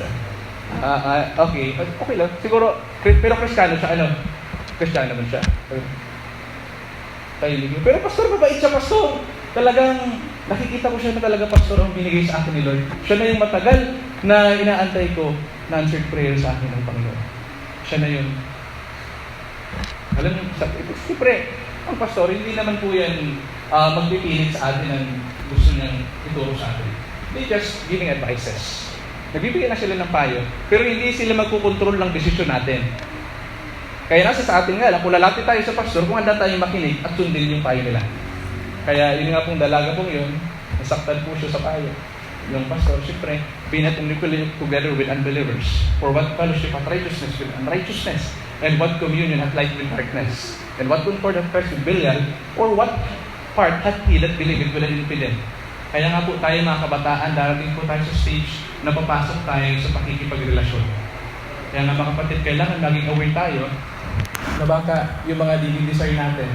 Okay lang. Siguro, pero Kristiyano siya, Kristiyano naman siya. Pero Pastor, mabait siya, Pastor. Talagang, nakikita ko siya na talaga, Pastor, ang binigay sa akin ni Lord. Siya na yung matagal na inaantay ko na answered prayer sa akin ng Panginoon. Siya na yun. Alam niyo, siyempre, ang Pastor, hindi naman po yan magpipilit sa atin ang gusto niyang ituro sa atin. They just giving advices. Nagbibigay na sila ng payo, pero hindi sila magkukontrol ng desisyon natin. Kaya nasa sa atin nga lang, kung lalapit tayo sa pastor, kung handa tayong makinig at sundin yung payo nila. Kaya yun nga pong dalaga pong yun, nasaktan po siya sa payo. Yung pastor, siyempre, be not unequally together with unbelievers. For what fellowship hath righteousness with unrighteousness? And what communion hath light with darkness? And what concord hath Christ with Belial? Or what part hath he that believeth with an infidel? Kaya nga po tayo mga kabataan, darating po tayo sa stage na papasok tayo sa pakikipagrelasyon. Kaya nga mga kapatid, kailangan maging aware tayo na baka yung mga desire natin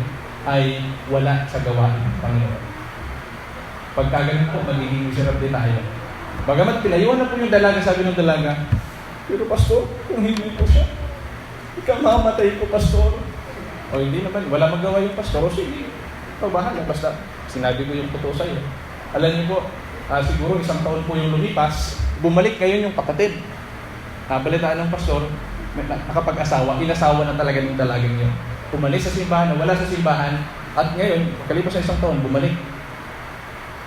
ay wala sa gawain ng Panginoon. Pagka ganun po, magiging miserable tayo. Bagamat pinayuhan na po yung dalaga, sabi ng dalaga, pero Pastor, kung hindi po siya, Ikamamatay ko, pastor. O hindi naman, wala magawa yung pastor. O sige, ikaw bahala. Basta sinabi ko yung totoo sa'yo. Alam niyo po, siguro 1 taon po yung lumipas, bumalik ngayon yung kapatid. Nabalitaan ng pastor, nakapag-asawa, inasawa na talaga ng dalagang yun. Umalis sa simbahan, wala sa simbahan, at ngayon, pagkalipas sa 1 taon, bumalik.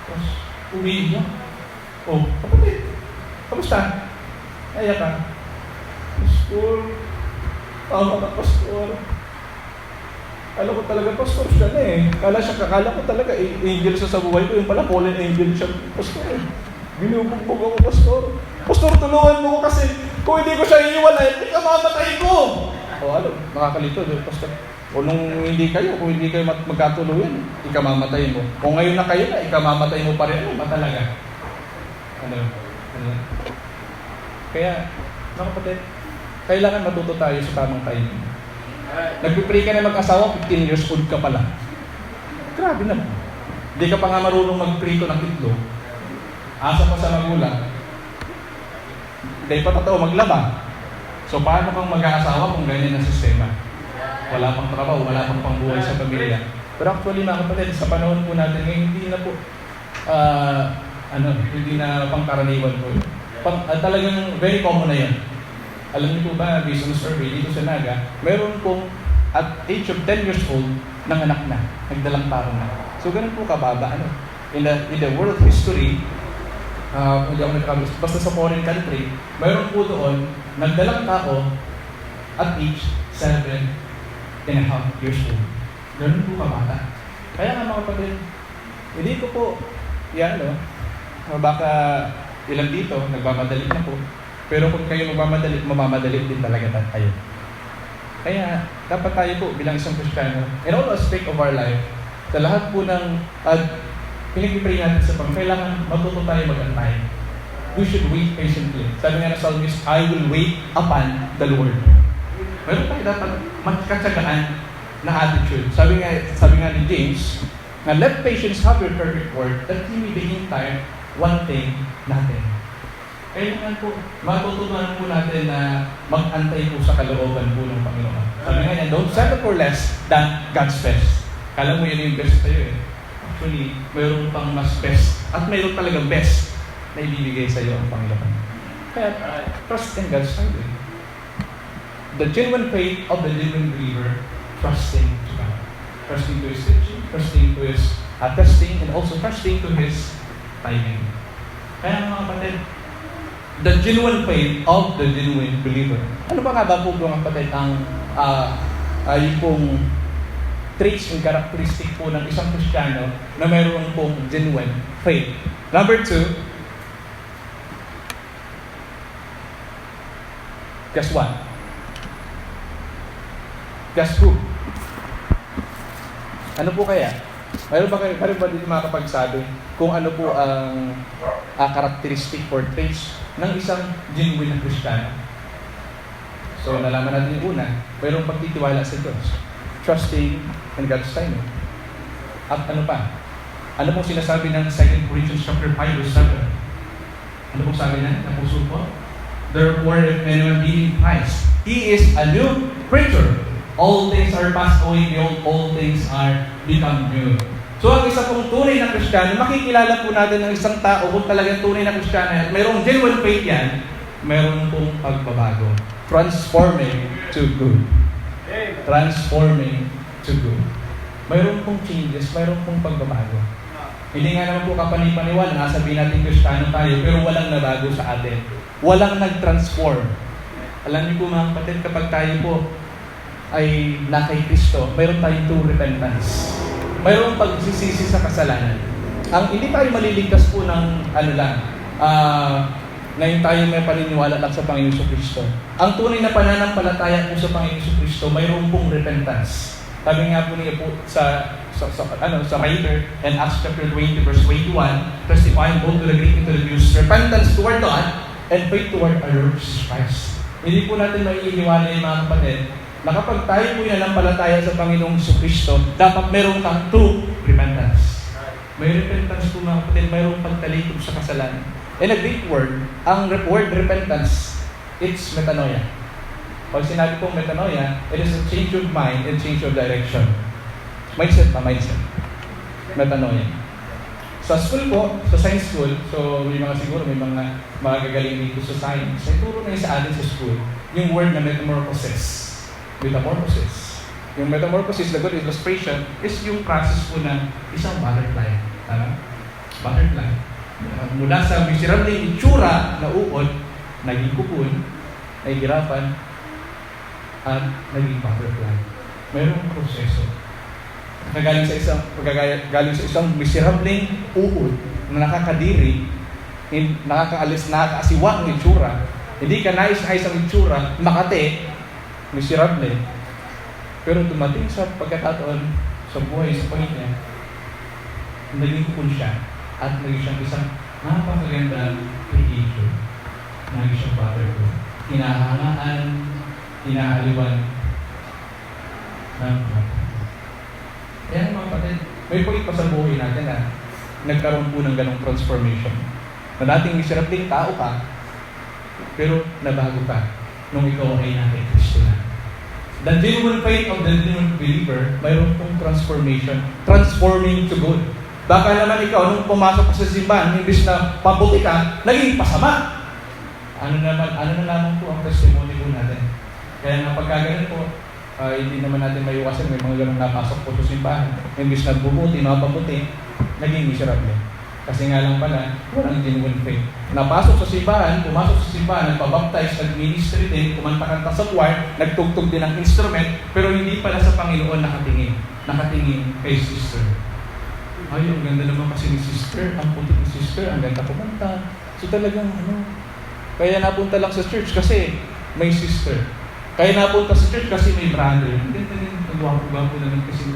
Tapos, uwi niya. Oh, kapatid, kamusta? Kaya ka? Pastor, tama ka, pastor. Kala ko talaga, pastor siya na eh. Kala ko talaga, angel siya sa buhay ko. Yung pala, fallen angel siya, pastor. Binubugbog ako, pastor. Pastor, tulungan mo ko kasi kung hindi ko siya iiwalay, ikamamatay ko. O ano, nakakalito, pastor. O nung hindi kayo, kung hindi kayo magkatuluyan, ikamamatay mo. Kung ngayon na kayo na, ikamamatay mo pa rin. Ano ba talaga? Ano? Kaya, mga kapatid, kailangan matuto tayo sa tamang timing. Nagpipray ka na mag-asawa, 15 years old ka pala. Grabe naman. Hindi ka pa nga marunong mag-prito ng itlog. Asa pa sa magulang. Hindi pa totoo maglaba. So paano kang mag-aasawa kung ganyan ang sistema? Wala pang trabaho, wala pang pangbuhay sa pamilya. Pero actually mga kapatid, sa panahon po natin ngayon, hindi na po hindi na pangkaraniwan po yun. Talagang very common na yan. Alam niyo po ba, based on survey dito sa Naga, mayroon pong at age of 10 years old, nanganak na, nagdalang tao na. So ganun po kababa. In the world history, hindi ako nagkakalas, basta sa foreign country, mayroon po doon, nagdalang tao at age 7.5 years old. Ganun po kabata. Kaya nga mga kapatid, hindi ko po, baka ilang dito, nagmamadali na po. Pero kung kayo mamamadali din talaga tayo. Kaya, dapat tayo po bilang isang Kristiyano, in all aspect of our life, sa lahat po ng pinag-pray natin sa kailangan matuto tayo mag-antay. We should wait patiently. Sabi nga ng psalmist, I will wait upon the Lord. Meron tayo dapat magkatsagaan na attitude. Sabi nga ni James, na let patience have your perfect work, that he may be in time, one thing, nothing. Kailangan po, matutunan po natin na mag-antay po sa kalooban po ng Panginoon. Sabi nga niya, don't settle for less than God's best. Kala mo yun yung best sa'yo eh. Actually, mayroon pang mas best. At mayroon talagang best na ibibigay sa'yo ang Panginoon. Kaya, trust in God's timing. The genuine faith of the genuine believer, trusting to God. Trusting to His teaching, trusting to His testing, and also trusting to His timing. Kaya mga kapatid, the genuine faith of the genuine believer. Ano ba nga ba po mga kapatid ang yung pong traits and characteristic po ng isang Kristiyano na mayroon pong genuine faith? Number 2, guess what? Guess who? Ano po kaya? Mayroon ba dito makapagsabi kung ano po ang characteristic or traits ng isang genuine na Kristiyano? So, nalaman natin yung una, mayroong pagtitiwala sa Diyos. Trusting in God's timing. At ano pa? Ano pong sinasabi ng 2 Corinthians chapter 5 verse 7? Ano pong sabi na? Napuso po? Therefore, if anyone be in Christ, he is a new creature. All things are passed away, behold, all things are become new. So, ang isa pong tunay na Kristiyano, makikilala po natin ng isang tao kung talagang tunay na Kristiyano at mayroong genuine faith yan, mayroong pong pagbabago. Transforming to good. Transforming to good. Mayroon pong changes, mayroon pong pagbabago. Hindi nga naman po kapanipaniwala, nasabihin natin Kristiyano tayo, pero walang nabago sa atin. Walang nag-transform. Alam niyo po mga kapatid, kapag tayo po ay na kay Kristo, mayroon tayong true repentance. Mayroong pagsisisi sa kasalanan. Hindi tayo maliligtas po ng ngayon tayo may paniniwala lang sa Panginoon Kristo. Ang tunay na pananampalataya po sa Panginoon Kristo, mayroong pong repentance. Sabi nga po niya po sa writer in Acts chapter 20 verse 21, testifying both to the Greek and to the Jews, repentance toward God and faith toward our Lord Jesus Christ. Hindi po natin maiiniwala yung mga kapatid na kapag tayo po nanampalataya sa Panginoong Kristo, dapat meron kang true repentance. May repentance po mga kapatid, mayroong pagtalikod sa kasalanan. In a Greek word, ang word repentance, it's metanoia. Pag sinabi pong metanoia, it is a change of mind and change of direction. Mindset. Metanoia. Sa school po, sa science school, so may mga magagaling dito sa science, ay turo na sa atin sa school, yung word na metamorphosis. Yung metamorphosis, the good illustration, is yung process po ng isang butterfly. Butterfly. Mula sa miserable itsura na uod, naging kupon, nahihirapan, at naging butterfly. Mayroong proseso. Galing sa isang miserable uod na nakakadiri, nakakaalis, nakakaasiwa ng itsura. Hindi ka nais-nais ang itsura, makate, miserable. Pero dumating sa pagkakataon sa buhay, sa pamilya, naging kupon siya at naging siyang isang napakagandang creation. Naging siyang butterfly. Hinahangaan, hinaaliwan ng mga. Kaya mga kapatid, may point pa sa buhay natin na nagkaroon po ng ganong transformation. Na dating miserabling tao ka, pero nabago ka nung ikaw ay nasa Kristo na. The genuine faith of the genuine believer, mayroon pong transformation, transforming to good. Baka naman ikaw, nung pumasok ka sa simbahan, imbis na pabuti ka, naging pasama. Ano na lamang po ang testimony po natin. Kaya nga pagkaganon po, hindi naman natin maiwasan, may mga ganun napasok po sa simbahan. Imbis na bubuti, mapabuti, naging miserable. Kasi nga lang pala, walang genuine faith. Napasok sa simbahan, pumasok sa simbahan, nagpabaptize, nag-ministry din, kumanta-kanta sa choir, nagtugtog din ng instrument, pero hindi pala sa Panginoon nakatingin kay sister. Ay, ang ganda naman kasi ni sister, ang puti ni sister, ang ganda kumanta. So talagang kaya napunta lang sa church kasi may sister. Kaya napunta sa church kasi may brother. Ang ganda rin, ang gwapo-gwapo naman kasi.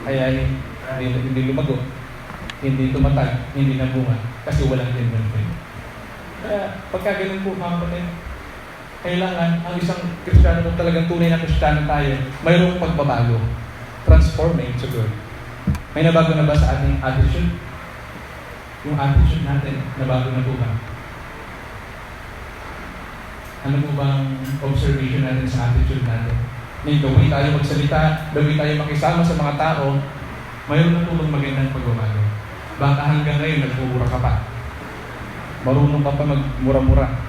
Kaya hindi lumago, hindi tumatag, hindi nabunga, kasi walang genuine faith. Kaya pagka ganun po mga kapatid, kailangan ang isang Kristiyano, kung talagang tunay na Kristiyano tayo, mayroong pagbabago, transforming to good. May nabago na ba sa ating attitude? Yung attitude natin, nabago na po ba? Ano po bang observation natin sa attitude natin? The way tayo magsalita, the way tayo makisama sa mga tao, mayroon na po bang magandang pagbabago? Baka hanggang ngayon, nagmumura ka pa. Marunong ka pa magmura-mura.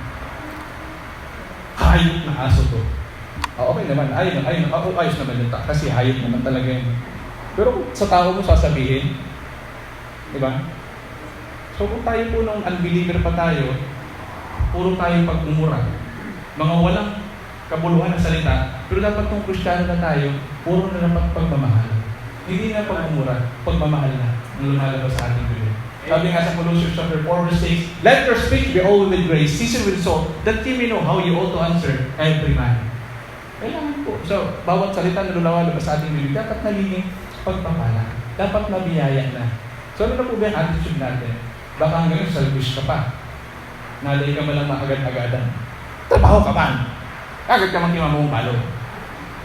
Hayop na aso to. Okay naman, ayos naman yun. Kasi hayop naman talaga yun. Pero sa tao mo sasabihin, di ba? So kung tayo po nung unbeliever pa tayo, puro tayong pagmumura. Mga walang kabuluhan na salita, pero dapat kung Kristiyano na tayo, puro na dapat pagmamahal. Hindi na pagmumura, pagmamahal na ang lumalabas sa ating Biblia. Sabi nga sa Colossians chapter 4 verse 6, let your speech be all with grace, seasoned with salt, that you may know how you ought to answer every man. Kailangan po. So, bawat salita na lumalabas sa ating Biblia, dapat naliling pagpapala. Dapat nabiyaya na. So, ano na po ba yung attitude natin? Baka hanggang selfish ka pa. Nalay ka malang maagad-agadan. Trabaho ka man. Agad ka mang kimamong palo.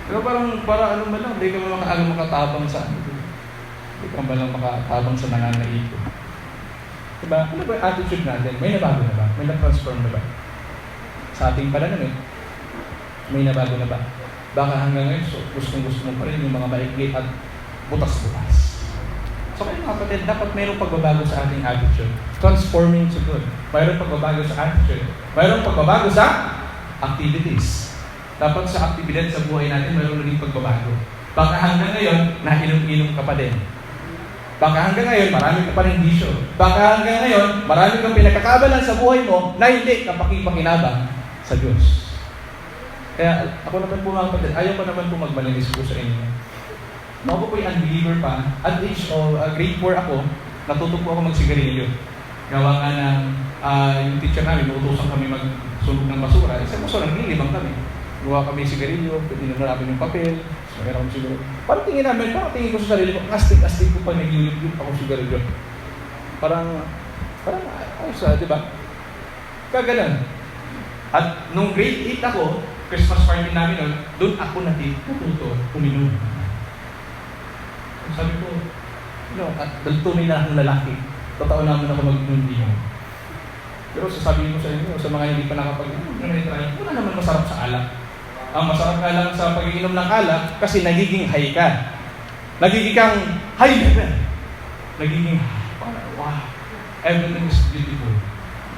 Pero para ano ba lang, hindi ka ba makatabang sa ano. Hindi ka ba lang makatabang sa nananaiko. Diba? Ano ba yung attitude natin? May nabago na ba? May na-transform na ba? Sa ating pananamit, may nabago na ba? Baka hanggang ngayon, so, gusto mo pa rin yung mga maikli at butas-butas. So kayo mga kapatid, dapat mayroong pagbabago sa ating attitude. Transforming to good. Mayroong pagbabago sa attitude. Mayroong pagbabago sa activities. Dapat sa aktibidad sa buhay natin, mayroong naging pagbabago. Baka hanggang ngayon, nainom-inom ka pa din. Baka hanggang ngayon, marami ka pa rin bisyo. Baka hanggang ngayon, marami kang pinagkakabalan sa buhay mo na hindi ka pakipakinabang sa Diyos. Kaya ako naman po mga kapatid, ayaw ko naman po magmalinis po sa inyo. Ako po yung unbeliever pa. At age of grade 4 ako, natuto po ako magsigarilyo. Gawa nga ng yung teacher namin, uutusan kami magsunog ng basura. Isa po so, naglilibang kami. Gawa kami sigarilyo, pinag namin yung papel, meron kami sigarilyo. Parang tingin ko sa sarili ko, astig ko pag nag-yulip ako sigarilyo. Parang, ayos di ba? Kagalan. At nung grade 8 ako, Christmas party namin nun, doon ako natuto, uminom. Sabi ko, at tunay na akong lalaki. Totoo naman ako mag-inom. Pero sasabihin ko sa inyo, sa mga hindi pa nakapag-inom, wala naman masarap sa alak. Ang masarap nga lang sa pag-iinom ng alak, kasi nagiging high ka. Nagiging kang high level. Nagiging, wow, everything is beautiful.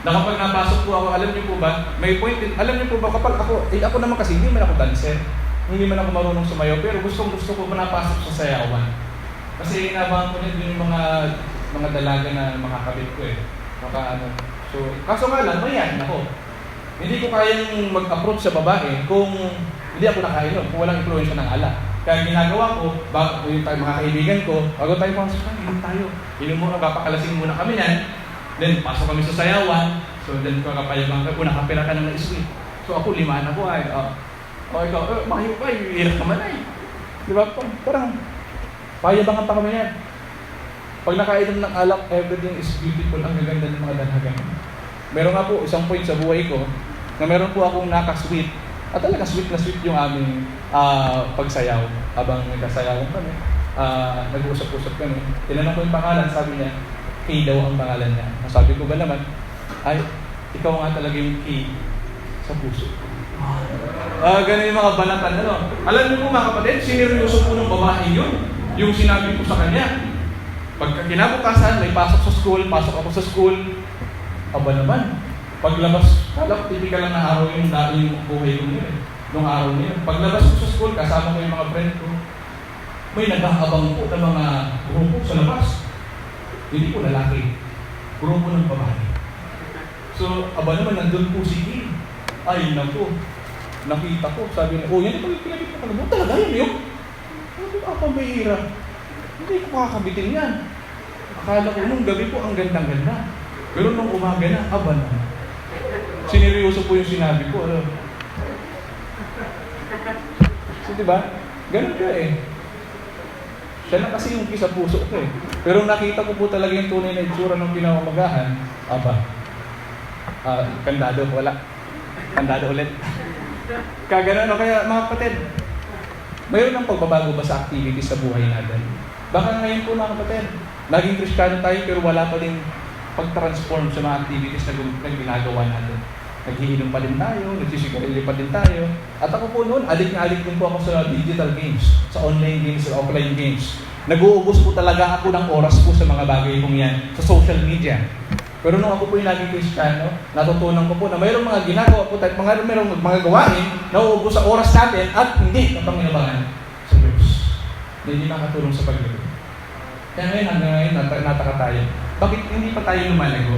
Na kapag napasok po ako, alam niyo po ba, may point din, alam niyo po ba, kapag ako naman kasi, hindi man ako dancer, hindi man ako marunong sumayaw, pero gusto ko napasok sa sayawan. Kasi inabahan ko din yung mga dalaga na makakabit ko eh. So, kaso nga lang, mayan ako. Hindi ko kayang mag-approach sa babae kung hindi ako nakainom, kung walang influensya ng alak. Kaya ginagawa ko, bago yung mga kaibigan ko, bago tayo pasok tayo, inom tayo. Inom muna, papakalasing muna kami yan. Then, pasok kami sa sayawan. So, then, kakapayabang ka, nakapira ka ng na-sweet. So, ako, 5 ako ay, ikaw, mahiyo ka, hirap naman ay. Di ba? Parang, payabangan pa kami yan. Pag nakainom ng alak, everything is beautiful. Ang gaganda ng mga dalaga. Meron nga po isang point sa buhay ko na meron po akong naka-sweet. At talaga sweet na sweet yung aming pagsayaw. Habang nagkasayawan kami, nag-uusap-usap kami. Tinanong ko yung pangalan, sabi niya, Kay daw ang pangalan niya. Sabi ko ba naman, ay, ikaw nga talaga yung Kay sa puso. Ganun yung mga banatan. Alam niyo po mga kapatid, sineryoso po ng babae yun. Yung sinabi ko sa kanya. Pagka kinabukasan, may pasok ako sa school. Aba naman, paglabas, typical lang na araw yung buhay ko niya. Nung araw niya. Paglabas ko sa school, kasama ko yung mga friend ko. May nag-aabang po ng mga grupo sa labas. Hindi po lalaki. Grupo ng babae. So, aba naman, nandun po si Kim. Ay, naku. Nakita ko, sabi niya, yan ito yung pinagit ko. Talaga yun. Ano ba pambihira? Hindi ko makakabitin yan. Akala ko nung gabi po ang gandang-ganda. Pero nung umaga na, aba na. Sineryoso po yung sinabi ko. So, diba? Ganun ka eh. Siya na kasi yung sa puso ko eh. Pero nakita ko po talaga yung tunay na itsura ng pinamamagahan. Aba. Kandado, wala. Kandado ulit. Kagano, kaya mga kapatid, mayroon ng pagbabago ba sa activities sa buhay natin? Baka ngayon po mga kapatid, naging Kristiyano tayo pero wala pa din pag-transform sa mga activities na ginagawa natin. Naghihinom pa din tayo, nagsisigarilyo pa din tayo. At ako po noon, adik na adik din po ako sa digital games, sa online games, sa offline games. Nag-uubos po talaga ako ng oras po sa mga bagay kong yan, sa social media. Pero nung ako po yung naging Kristiyano, natutunan ko po na mayroong mga ginagawa po tayo, mayroong mga gawain na uubos sa oras natin at hindi kapanginabangan sa Diyos. Na hindi makatulong sa paglago. Kaya ngayon, hanggang ngayon, nataka tayo. Bakit hindi pa tayo lumalago?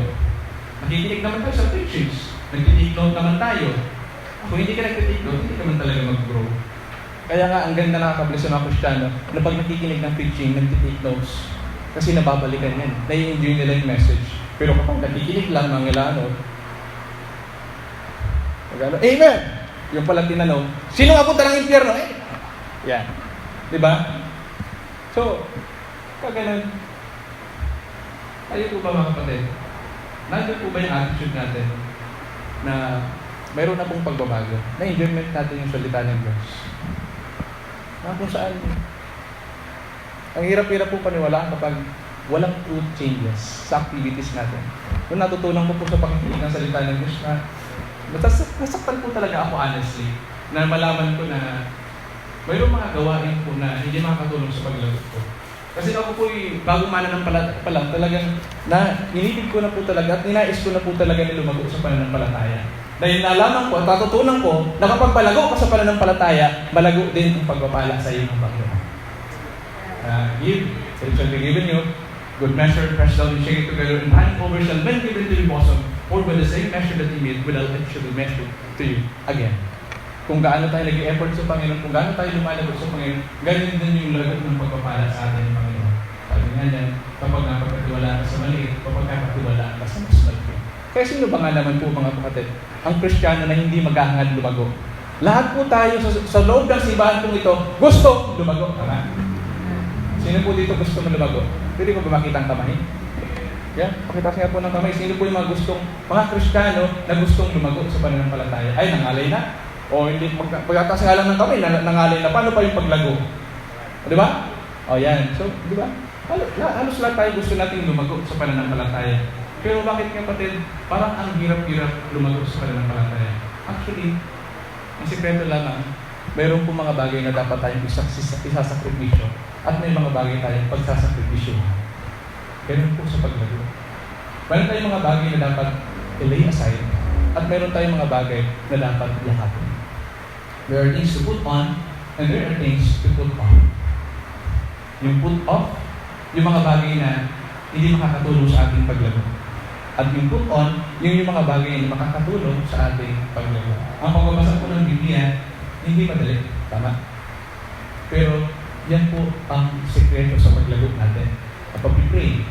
Nakikinig naman tayo sa preachings. Nag-take note naman tayo. Kung hindi ka nag-take note, hindi ka man talaga mag-grow. Kaya nga, ang ganda nakakabilis sa mga Kristiyano na pag nakikinig ng preaching, nag-take notes. Kasi nababalikan yan. Nai-enjoy nila yung message. Pero kapag nakikinig lang ng ilano, Amen! Yung pala tinanong, sino nga punta ng impyerno? Yan. Diba? So, kaganon. Tayo po ba mga kapatid? Nandun po ba yung attitude natin na mayroon na pong pagbabago? Na enjoyment natin yung salita ng Diyos? Na kung saan? Ang hirap-hirap po paniwalaan kapag walang true changes sa activities natin. Kung natutunan ko po sa pakikinig ng salita ng Diyos na nasaktan po talaga ako honestly na malaman ko na mayroong mga gawain po na hindi makakatulong sa paglagot ko. Kasi ako po bagong mananampalataya pa lang talagang inibig ko na po talaga at ninais ko na po talaga na lumago sa pananampalataya. Dahil nalaman ko at natutunan ko na kapag palago ka sa pananampalataya, malago din ang pagpapala sa iyo ng Panginoon. Give, it shall be given you. Good measure, pressed down and shaken together, and hand over shall men given to your bosom, or by the same measure that He made, without it shall be measured to you again. Kung gaano tayo nag-i-effort sa Panginoon, kung gaano tayo lumalagot sa Panginoon, ganyan din yung lagot ng pagpapala sa atin ng Panginoon. Sabi nga yan, kapag napagkatiwalaan ka sa maliit, kapag napagkatiwalaan ka sa mas malaki. Kaya sino ba nga naman po mga kapatid, ang Kristiyano na hindi maghahangad lumago? Lahat po tayo sa loob ng simbahan kong ito, gusto lumago. Tama? Sino po dito gusto mo lumago? Pwede ko ba makita ang kamay? Yeah, pakita nga po ng kamay. Sino po yung mga Kristiyano na gustong lumago sa pananampalataya? Ay, nangalay na. O hindi, pagkataas nga lang ng kamay, nangalay na. Paano pa yung paglago? Di ba? O yan. So, di ba? Halos lahat tayo gusto nating lumago sa pananampalataya. Pero bakit kapatid, parang ang hirap-hirap lumago sa pananampalataya? Actually, ang sikreto lamang, mayroon po mga bagay na dapat tayong isasakripisyo at may mga bagay tayong pagsasakripisyo. Ganun po sa paglago. Mayroon tayong mga bagay na dapat i-lay aside at mayroon tayong mga bagay na dapat yakapin. There are things to put on and there are things to put off. Yung put off, yung mga bagay na hindi makakatulong sa ating paglago. At yung put on, yung mga bagay na makakatulong sa ating paglago. Ang pagbabasa po ng Biblia, hindi madali. Tama. Pero yan po ang sekreto sa paglago natin. Kapag we-pray,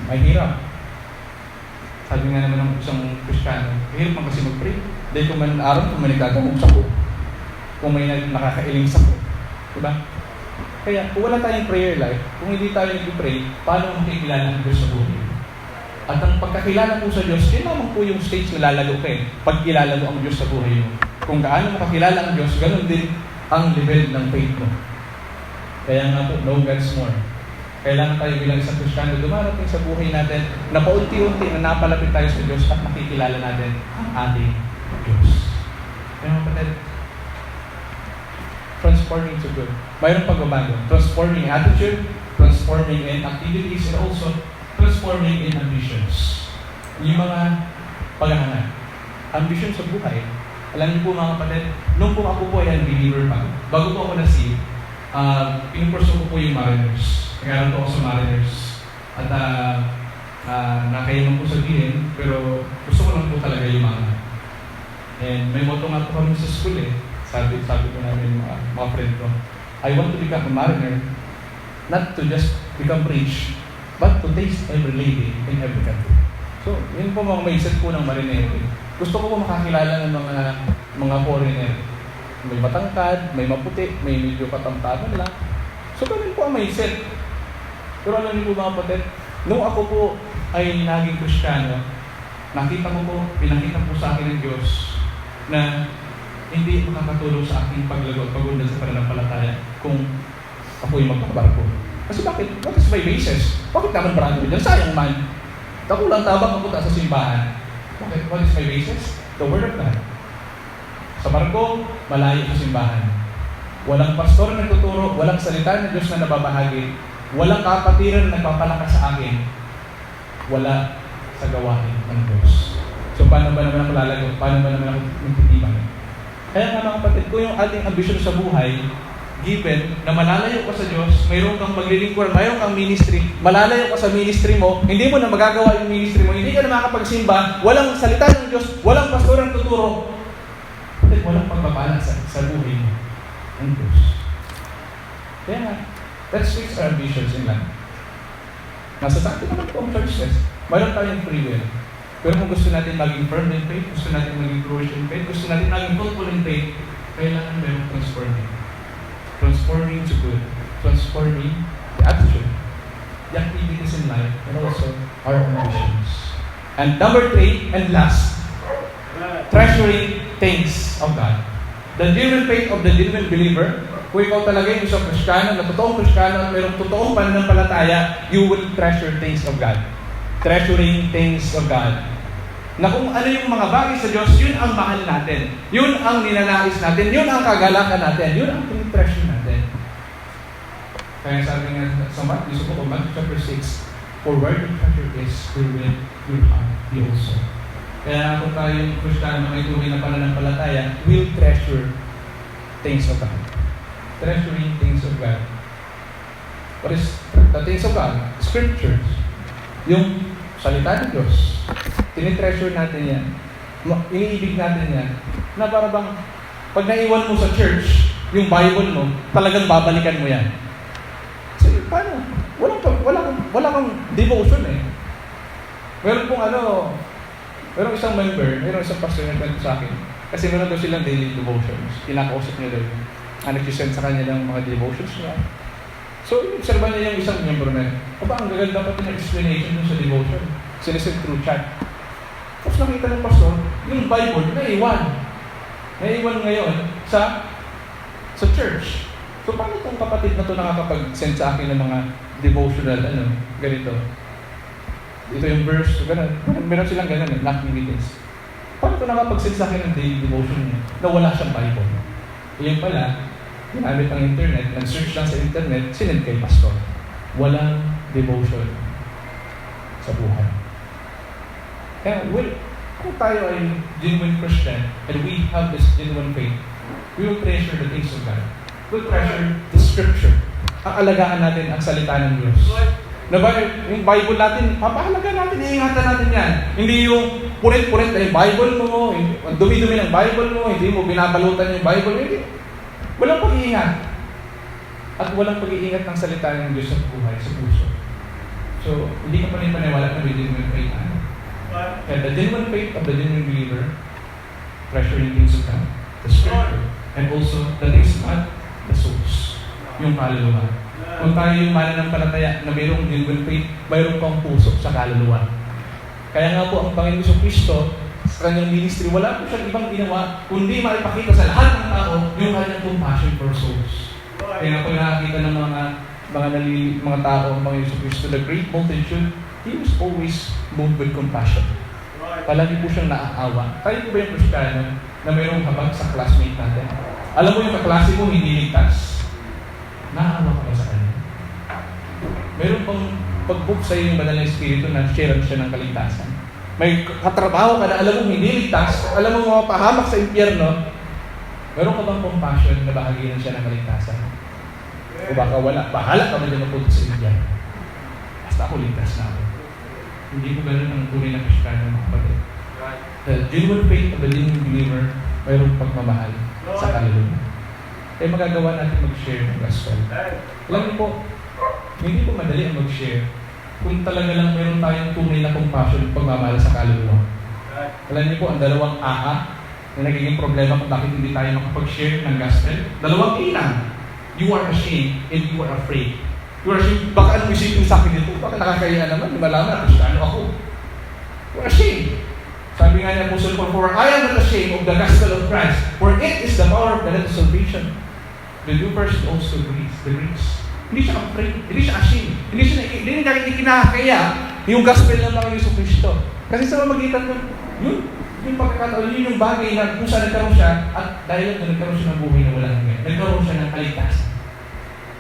mahirap. Sabi nga naman ng isang Kristiyano, mahirap man kasi mag-pray. Dahil kung man araw, kung may nagkagawang sako, kung may nakakailing sako. Diba? Kaya kung wala tayong prayer life, kung hindi tayo nag-pray, paano makikilala ang Diyos sa buhay? At ang pagkakilala po sa Diyos, yun naman po yung stage na lalago ka eh. Pagkilala mo ang Diyos sa buhay mo. Kung gaano mo kakilala ang Diyos, ganun din ang level ng faith mo. Kaya nga po, know God's more. Kailangan tayo bilang isang Kristiyano dumarating sa buhay natin na paunti-unti na napalapit tayo sa Diyos at nakikilala natin ang ating Diyos. Kaya mga kapatid, transforming to good. Mayroong pagbabago. Transforming attitude, transforming in activities, and also transforming in ambitions. Yung mga paghahanap. Ambition sa buhay. Alam niyo po mga kapatid, nung po ako po ay unbeliever pa, bago po ako na-see, pinupurso ko po yung Mariners. Nag-aaral po ako sa Mariners. At nakayaman po sabihin, pero gusto ko lang po talaga yung mga. And may motto nga po kami sa school eh. Sabi ko namin mga friend ko, I want to become a mariner, not to just become rich, but to taste every lady in every country. So, yun po mga mindset po ng marinero. Gusto ko po makakilala ng mga foreigner. May matangkad, may maputi, may medyo katamtaman lang. So, ganun po ang mindset. Pero alam niyo po mga kapatid, nung ako po ay naging Kristiyano, nakita ko po, pinakita po sa akin ng Diyos na hindi makakatulong sa aking paglago at pagundan sa pananampalataya kung ako'y magpabarko. Kasi bakit? What is my basis? Bakit naman brado dyan? Sayang man. Ako lang tabang mapunta sa simbahan. Bakit? What is my basis? The Word of God. Sa barko, malayo sa simbahan. Walang pastor na nagtuturo, walang salita ng Diyos na nababahagi, walang kapatiran na nagpapalakas sa akin, wala sa gawain ng Diyos. So paano ba naman ako lalago? Paano ba naman ako magtitiban? Kaya nga mga kapatid, kung yung ating ambisyon sa buhay, given na malalayo ka sa Diyos, mayroon kang maglilingkuran, mayroon kang ministry, malalayo ka sa ministry mo, hindi mo na magagawa yung ministry mo, hindi ka na makakapagsimba, walang salita ng Diyos, walang pastor ang tuturo, at walang pagpapala sa buhay mo ng Diyos. Kaya nga, let's fix our ambitions in life. Nasa sa atin naman po ang choices. Mayroon tayong free will. Pero kung gusto natin maging firm in faith, gusto natin maging flourish in faith, gusto natin maging fruitful in faith, kailangan mayroong transforming. Transforming to good. Transforming the attitude, the activities in life, and also our ambitions. And number 3, and last, treasuring things of God. The genuine faith of the genuine believer, kung ikaw talaga yung isang Kristiyano, na totoong Kristiyano at mayroong totoong pananampalataya, you will treasure things of God. Treasuring things of God. Na kung ano yung mga bagay sa Diyos, yun ang mahal natin. Yun ang ninanais natin. Yun ang kagalakan natin. Yun ang treasure natin. Kaya sabi nga sa Matthew, Matthew chapter 6, for where your treasure is, where will your heart be also. Kaya kung tayo yung Kristiyano may tunay na pananampalataya, we'll treasure things of God. Treasuring things of God. What is the things of God? Scriptures. Yung salita ng Diyos. Tinitreasure natin yan. Iniibig natin yan. Na para bang, pag naiwan mo sa church, yung Bible mo, talagang babalikan mo yan. Kasi paano? Wala kang devotion eh. Merong isang member, merong isang pastor na kwento sa akin. Kasi meron daw silang daily devotions. Kinakausap niya daw yun. Nag-send sa kanya ng mga devotions niya. So, observa niya yung isang member na yun. Ang gaganda pa ng explanation dun sa devotion. Sinesend through chat. Tapos nakita ng pastor, yung Bible, naiwan. Naiwan ngayon sa church. So, paano itong kapatid na ito nakakapag-send sa akin ng mga devotional, ganito? ito yung verse, ganun. Meron silang ganun, knocking meetings. Paano ito nakapag-send sa akin ng daily devotion niya na wala siyang Bible? Iyon pala, ginamit ang internet, nag-search lang sa internet, sinend kay pastor. Walang devotion sa buhay. Kaya, kung tayo ay genuine Christian and we have this genuine faith, we will treasure the things of God. We'll treasure the Scripture. Aalagaan natin ang salita ng Diyos. Na ba, yung Bible natin, papahalaga natin, iingatan natin yan. Hindi yung purit-purit na yung Bible mo, ang dumi-dumi ng Bible mo, hindi mo binabalutan yung Bible, hindi. Walang pag-iingat. At walang pag-iingat ng salita ng Diyos sa buhay, sa puso. So, hindi ka pa rin paniwala na may genuine faith. Kaya the genuine faith of the genuine believer, treasuring things of God, the Scripture, and also the things of God, the souls, yung kaluluwa. Kung tayo yung mananampalataya na mayroong genuine faith, mayroong kang puso sa kaluluwa. Kaya nga po ang Panginoon Jesucristo sa kanyang ministry, wala po siyang ibang ginawa kundi maipakita sa lahat ng tao yung kanyang compassion for souls. Kaya po nakakita ng mga tao ang Panginoon Jesucristo, the great multitude, He was always moved with compassion. Palagi po siyang naaawa. Tayo po ba yung Kristiyano na mayroong habag sa classmate natin? Alam mo yung kaklase mo hindi ligtas? Naaawa ka ba sa kanya? Mayroon pang pag-book sa iyo yung banal na espiritu na share siya ng kaligtasan. May katrabaho ka na alam mo hindi ligtas, alam mo mapahamak sa impyerno, meron ka bang compassion na bahaginan siya ng kaligtasan? O baka wala, bahala ka man din mapunta sa impyerno. Basta ako ligtas na ako. Hindi ko ganun ang tunay na Kristiyano mga kapatid. The genuine faith of the genuine believer, mayroong pagmamahal sa kaluluwa. Kaya magagawa natin mag-share ng gospel. Alam niyo po, hindi po madali ang mag-share kung talaga lang mayroon tayong tunay na compassion pagmamahal sa kaluluwa. Alam niyo po, ang dalawang na nagiging problema kung bakit hindi tayo makapag-share ng gospel. Dalawang inang. You are ashamed and you are afraid. You are ashamed. Baka anong isipin sa akin dito? Baka nakakaya naman. Malaman na ano ako. You are ashamed. Sabi nga niya, Apostle Paul, for I am not ashamed of the gospel of Christ, for it is the power of God to salvation. The new person also agrees. Hindi siya afraid. Hindi siya ashamed. Hindi kinakaya yung gospel ng Panginoon Jesucristo. Kasi sa mamagitan nun, yung pagkakataon, yun yung bagay na kung saan nagkaroon siya, at dahil na nagkaroon siya ng buhay na walang hanggan, nagkaroon siya ng kaligtasan.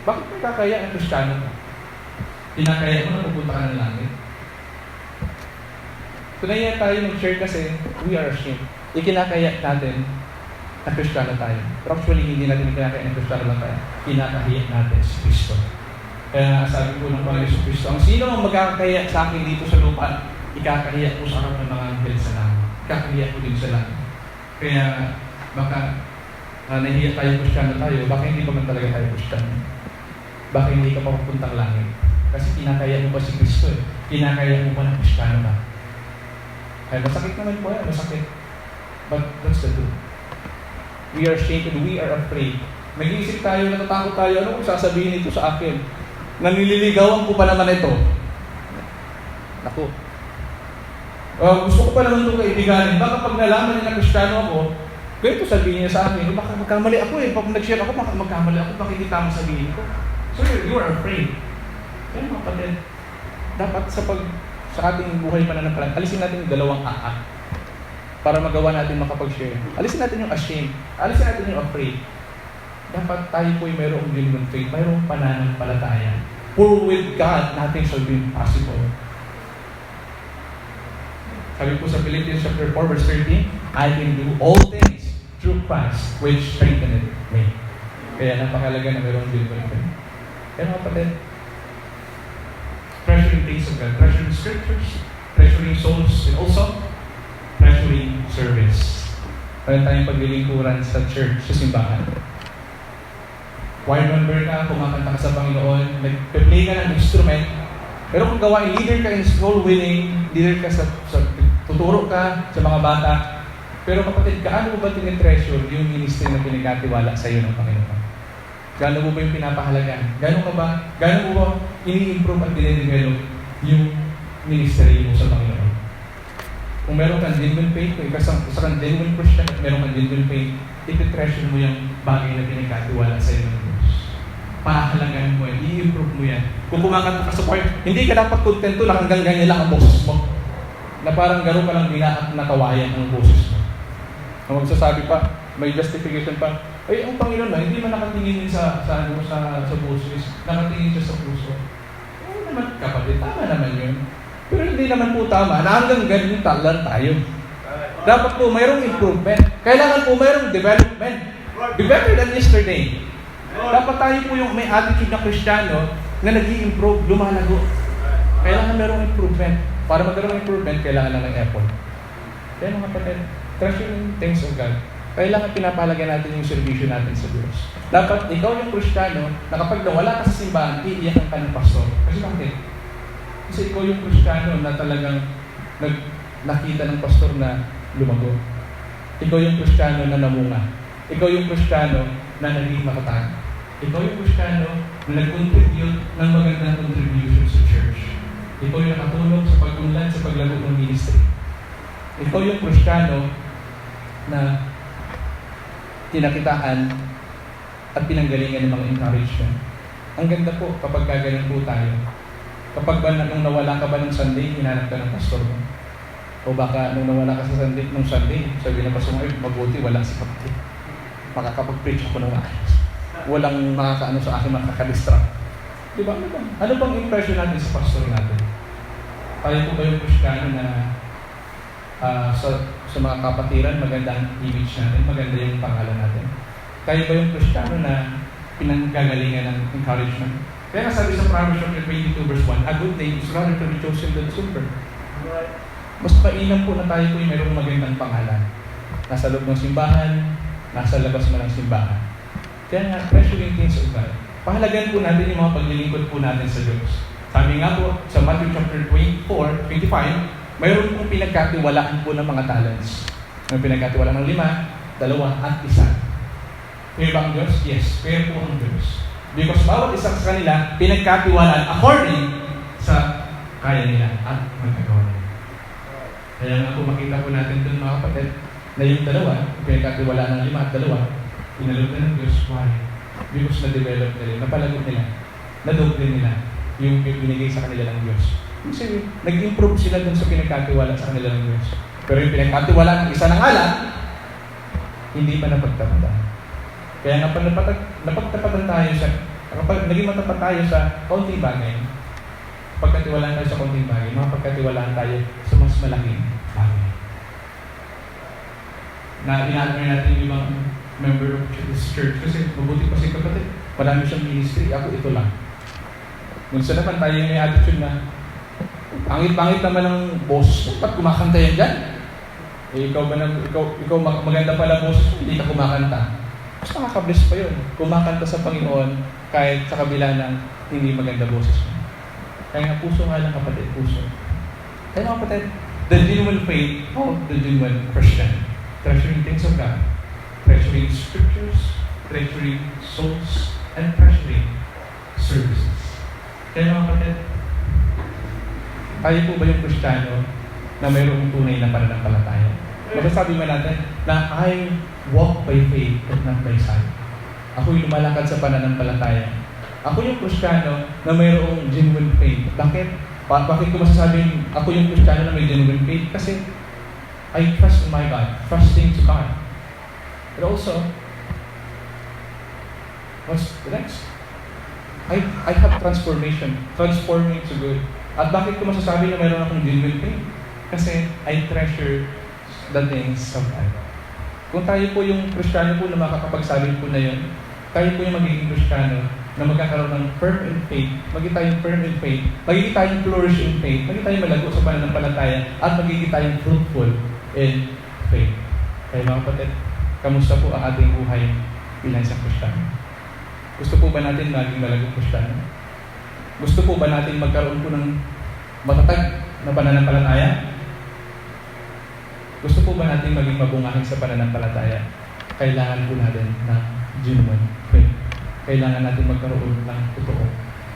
Bakit magkakaya ang Kristiyano ka? Kinakaya mo na pupunta ka ng langit? So naiya tayo mag-share kasi we are ashamed. Ikinakaya natin na Kristiyano tayo. Pero actually, hindi natin ikinakaya na Kristiyano lang tayo. Kinakaya natin si Kristo. Kaya sabi ko ng Panginoon si Kristo, ang sino ang magkakaya sa akin dito sa lupa, ikakaya ko sa harap ng mga anghel sa langit. Ikakaya ko din sa langit. Kaya baka nahiya tayo Kristiyano tayo, baka hindi pa man talaga tayo Kristiyano. Baka hindi ka pa papuntang langit. Kasi kinakaya mo pa si Kristo eh. Kinakaya mo pa ng Kristiyano ka. Ay, masakit naman po yan, masakit. But that's the truth. We are shaken, we are afraid. Nag-iisip tayo, natatakot tayo, ano kung sasabihin ito sa akin? Nanililigawan ko pa naman ito. Naku. Gusto ko pa naman itong kaibiganin. Baka pag nalaman niya na Kristiyano ako, ganito sabihin niya sa akin, baka magkamali ako eh. Pag nag-share ako, baka magkamali ako, baka hindi tama sabihin ko. So you are afraid. Kaya mga kapatid, dapat sa ating buhay pananampalataya, alisin natin yung dalawang para magawa natin makapag-share. Alisin natin yung ashamed. Alisin natin yung afraid. Dapat tayo po'y mayroong genuine faith, mayroong pananampalataya. For with God, nothing shall be impossible. Sabi po sa Philippians chapter 4, verse 13, I can do all things through Christ, which strengtheneth me. Kaya napakalaga na mayroong genuine faith. Kaya mga kapatid, treasuring things of God, treasuring scriptures, treasuring souls, and also treasuring service. Kaya tayong paglilingkuran sa church, sa simbahan. Choir member ka, kumakanta ka sa Panginoon, nag-play ka ng instrument, pero kung gawain, leader ka in soul winning, leader ka sa tuturo ka sa mga bata, pero kapatid, gaano mo ba tinitreasure yung ministry na pinagkatiwala sa iyo ng Panginoon? Gaano mo ba yung pinapahalagan? Gaano mo ba ini-improve at dinidevelop yung ministry mo sa Panginoon? Kung meron kang genuine faith, kung isa kang genuine Christian at meron kang genuine faith, iti-treasure mo yung bagay na pinagkatiwala sa iyo ng Diyos. Pahalagan mo yan, i-improve mo mo yan. Kung kumakanta ka sa choir, hindi ka dapat kontento lang hanggang ganyan lang ang boses mo. Na parang gano'n ka lang binaat na kawayan ang boses mo. Ang magsasabi pa, may justification pa, ay, ang Panginoon ba, hindi man nakatingin sa boses, nakatingin siya sa puso. Oo naman, kapatid, tama naman yun. Pero hindi naman po tama na hanggang ganyan lang tayo. Dapat po mayroong improvement. Kailangan po mayroong development. Be better than yesterday. Dapat tayo po yung may attitude na Kristiyano na nag-i-improve, lumalago. Kailangan mayroong improvement. Para magkaroon ng improvement, kailangan lang ng effort. Kaya mga kapatid, treasuring things of God. Kailangan pinapahalagan natin yung servisyo natin sa Diyos. Dapat ikaw yung Kristiyano na kapag nawala ka sa simbahan, iiyakan ka ng pastor. Kasi bakit? Kasi ikaw yung Kristiyano na talagang nakita ng pastor na lumago. Ikaw yung Kristiyano na namunga. Ikaw yung Kristiyano na naging matatag. Ikaw yung Kristiyano na nag-contribute ng magandang contribution sa church. Ikaw yung nakatulong sa pag-unlad, sa paglago ng ministry. Ikaw yung Kristiyano na tinakitaan at pinanggalingan ng mga encouragement. Ang ganda po kapag gagaling po tayo. Kapag ba nung nawala ka ba ng Sunday, hinanap ka ng pastor mo? O baka nung nawala ka sa Sunday, sabi na pastor mo, mabuti, wala si kapatid. Makakapag-preach ako ng ayos. Walang makakaano sa akin, makakadistract. Diba? Ano bang impression natin sa pastor natin? Tayo po ba yung Kristiyano na sa mga kapatiran, maganda ang image natin, maganda yung pangalan natin? Tayo ba yung Kristiyano na pinanggagalingan ng encouragement? Kaya sabi sa Proverbs 22 verse 1, a good name is rather to be chosen than silver. Mas mainam po na tayo po yung mayroong magandang pangalan. Nasa loob ng simbahan, nasa labas mo ng simbahan. Kaya nga, treasuring things of God. Pahalagan po natin yung mga paglilingkod po natin sa Diyos. Sabi nga po, sa Matthew chapter 25, mayroon pong pinagkatiwalaan po ng mga talents. May pinagkatiwalaan ng 5, 2, at 1. Fair ba ang Diyos? Yes, fair po ang Diyos. Because bawat isa sa kanila, pinagkatiwalaan according sa kaya nila at magagawa nila. Kaya nga po makita po natin doon mga kapatid, na yung 2, pinagkatiwalaan ng 5 at 2, inalog na ng Diyos. Why? Because na-develop nila, napalago nila, na-doble nila yung binigay sa kanila ng Diyos. Kasi nag-improve sila dun sa pinagkatiwala sa kanila ng Diyos. Pero yung pinagkatiwala ng isa ng alam, hindi pa napagtapatan. Kaya napagtapatan tayo kapag naging matapat tayo sa kaunting bagay, pagkatiwalaan tayo sa kaunting bagay, mapagkatiwalaan tayo sa mas malaking bagay. Na inaadmire natin yung ibang member of this church kasi mabuti pa si kapatid. Marami siyang ministry, ako ito lang. Minsan naman tayo may attitude na pangit-pangit naman ng boses mo, ba't kumakanta yan dyan? Ikaw maganda pala boses mo, hindi ka kumakanta. Mas nakakabless pa yun. Kumakanta sa Panginoon kahit sa kabila ng hindi maganda boses mo. Kaya nga puso nga lang kapatid, puso. Kaya nga kapatid, the genuine faith of the genuine Christian. Treasuring things of God. Treasuring scriptures, treasuring souls, and treasuring services. Kaya mga kapatid, tayo po ba yung Kristiyano na mayroong tunay na pananampalataya? Masasabi mo natin na I walk by faith and not by sight. Ako yung lumalakad sa pananampalataya. Ako yung Kristiyano na mayroong genuine faith. Bakit? Bakit ko masasabing ako yung Kristiyano na may genuine faith? Kasi I trust in my God, trusting to God. But also, what's the next? I have transformation, transforming to good. At bakit ko masasabi na mayroon akong genuine faith? Kasi I treasure the things of God. Kung tayo po yung Kristiyano po na makakapagsabi po na yun, tayo po yung magiging Kristiyano na magkakaroon ng firm in faith, magiging tayong firm in faith, magiging tayong flourish in faith, magiging tayong malago sa pananampalataya, at magiging tayong fruitful in faith. Kaya mga kapatid, kamusta po ang ating buhay bilang isang Kristiyano? Gusto po ba natin maging malagong Kristiyano? Gusto po ba natin magkaroon po ng matatag na pananampalataya? Gusto po ba natin maging mabungahin sa pananampalataya? Kailangan po natin ng genuine faith. Kailangan natin magkaroon ng totoo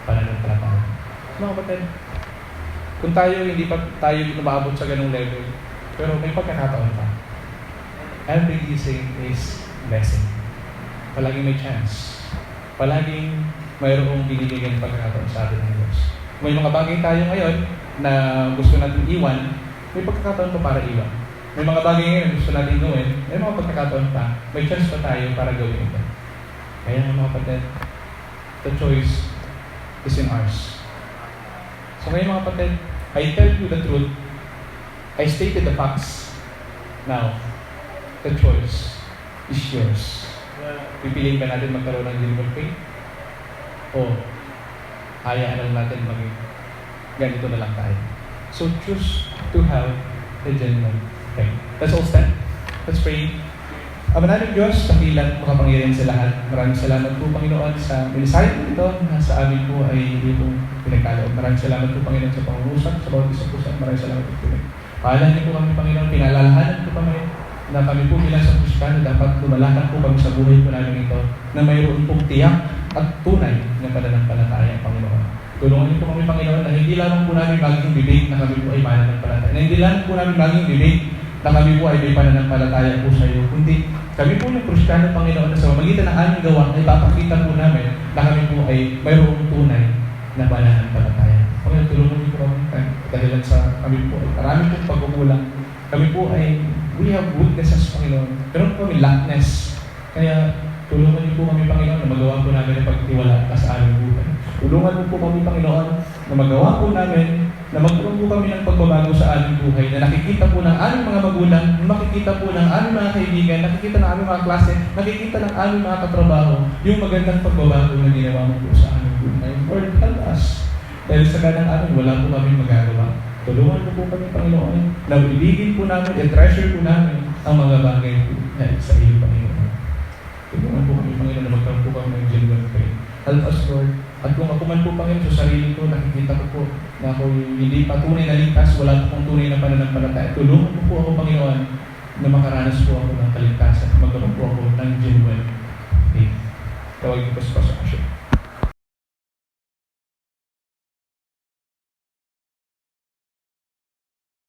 pananampalataya. Mga kapatid, kung tayo hindi pa tayo umaabot sa ganung level, pero may pagkakataon pa. Every gising is blessing. Palaging may chance. Palaging mayroong binibigyan pagkakataon sa atin ng Diyos. May mga bagay tayo ngayon na gusto natin iwan, may pagkakataon pa para iwan. May mga bagay ngayon na gusto natin gawin, may mga pagkakataon pa, may chance pa tayo para gawin ito. Kaya mga kapatid, the choice is in ours. So ngayon mga kapatid, I tell you the truth, I stated the facts. Now, the choice is yours. Pipiliin ba natin magkaroon ng genuine faith? O hayaan lang natin maging ganito na lang tayo? So choose to have the genuine faith. Let's all stand. Let's pray. Ama namin Diyos, dakilan, makapangyarihan sa lahat. Maraming salamat po Panginoon sa mensahe ito na sa amin po ay hindi po pinagkaloob. Maraming salamat po Panginoon sa pangungusap, sa bawat isa po sa maraming salamat po Panginoon. Paalam niyo po kami Panginoon, pinalalahanan po kami na kami po bilang sa Kristiyano dapat lumalakan po kami sa buhay po namin ito na mayroon pong tiyak at tunay na pananampalataya Panginoon. Tulungan niyo po kami Panginoon na hindi lamang po namin maging bibig na kami po ay pananampalataya. Na hindi lamang po namin maging bibig na kami po ay may pananampalataya po sa iyo. Kundi kami po ng Kristiyano Panginoon na sa pamamagitan ng aming gawa ay papakita po namin na kami po ay mayroong tunay na pananampalataya. Panginoon, tulungan niyo po kami dahil sa kami po ay marami pong pagkukulang. Kami po ay we have weaknesses Panginoon. Pero po kami lackness. Kaya tulungan niyo po kami Panginoon na magawa po namin ang pagtiwala ka sa aming buhay. Tulungan mo po kami Panginoon na magawa po namin na magkaroon po kami ng pagbabago sa aming buhay, na nakikita po ng aming mga magulang, nakikita po ng aming mga kaibigan, nakikita ng aming mga klase, nakikita ng aming mga katrabaho, yung magandang pagbabago na ginawa mo po sa aming buhay. Lord, help us. Dahil sa ganang amin, wala po kami magagawa. Tulungan mo po kami, Panginoon, na ibigin po namin, i-treasure po namin ang mga bagay po na sa iyo, Panginoon. Tulungan po kami, Panginoon, na magkaroon po kami ng genuine faith. Help us, Lord. At kung ako man po, Panginoon, sa sarili ko, nakikita ko po na ako hindi pa tunay na ligtas, wala po kong tunay na pananampalataya. Tulungan mo po ako, Panginoon, na makaranas po ako ng kaligtasan, magkaroon po ako ng genuine faith. Tawagin ko sa pasasyon.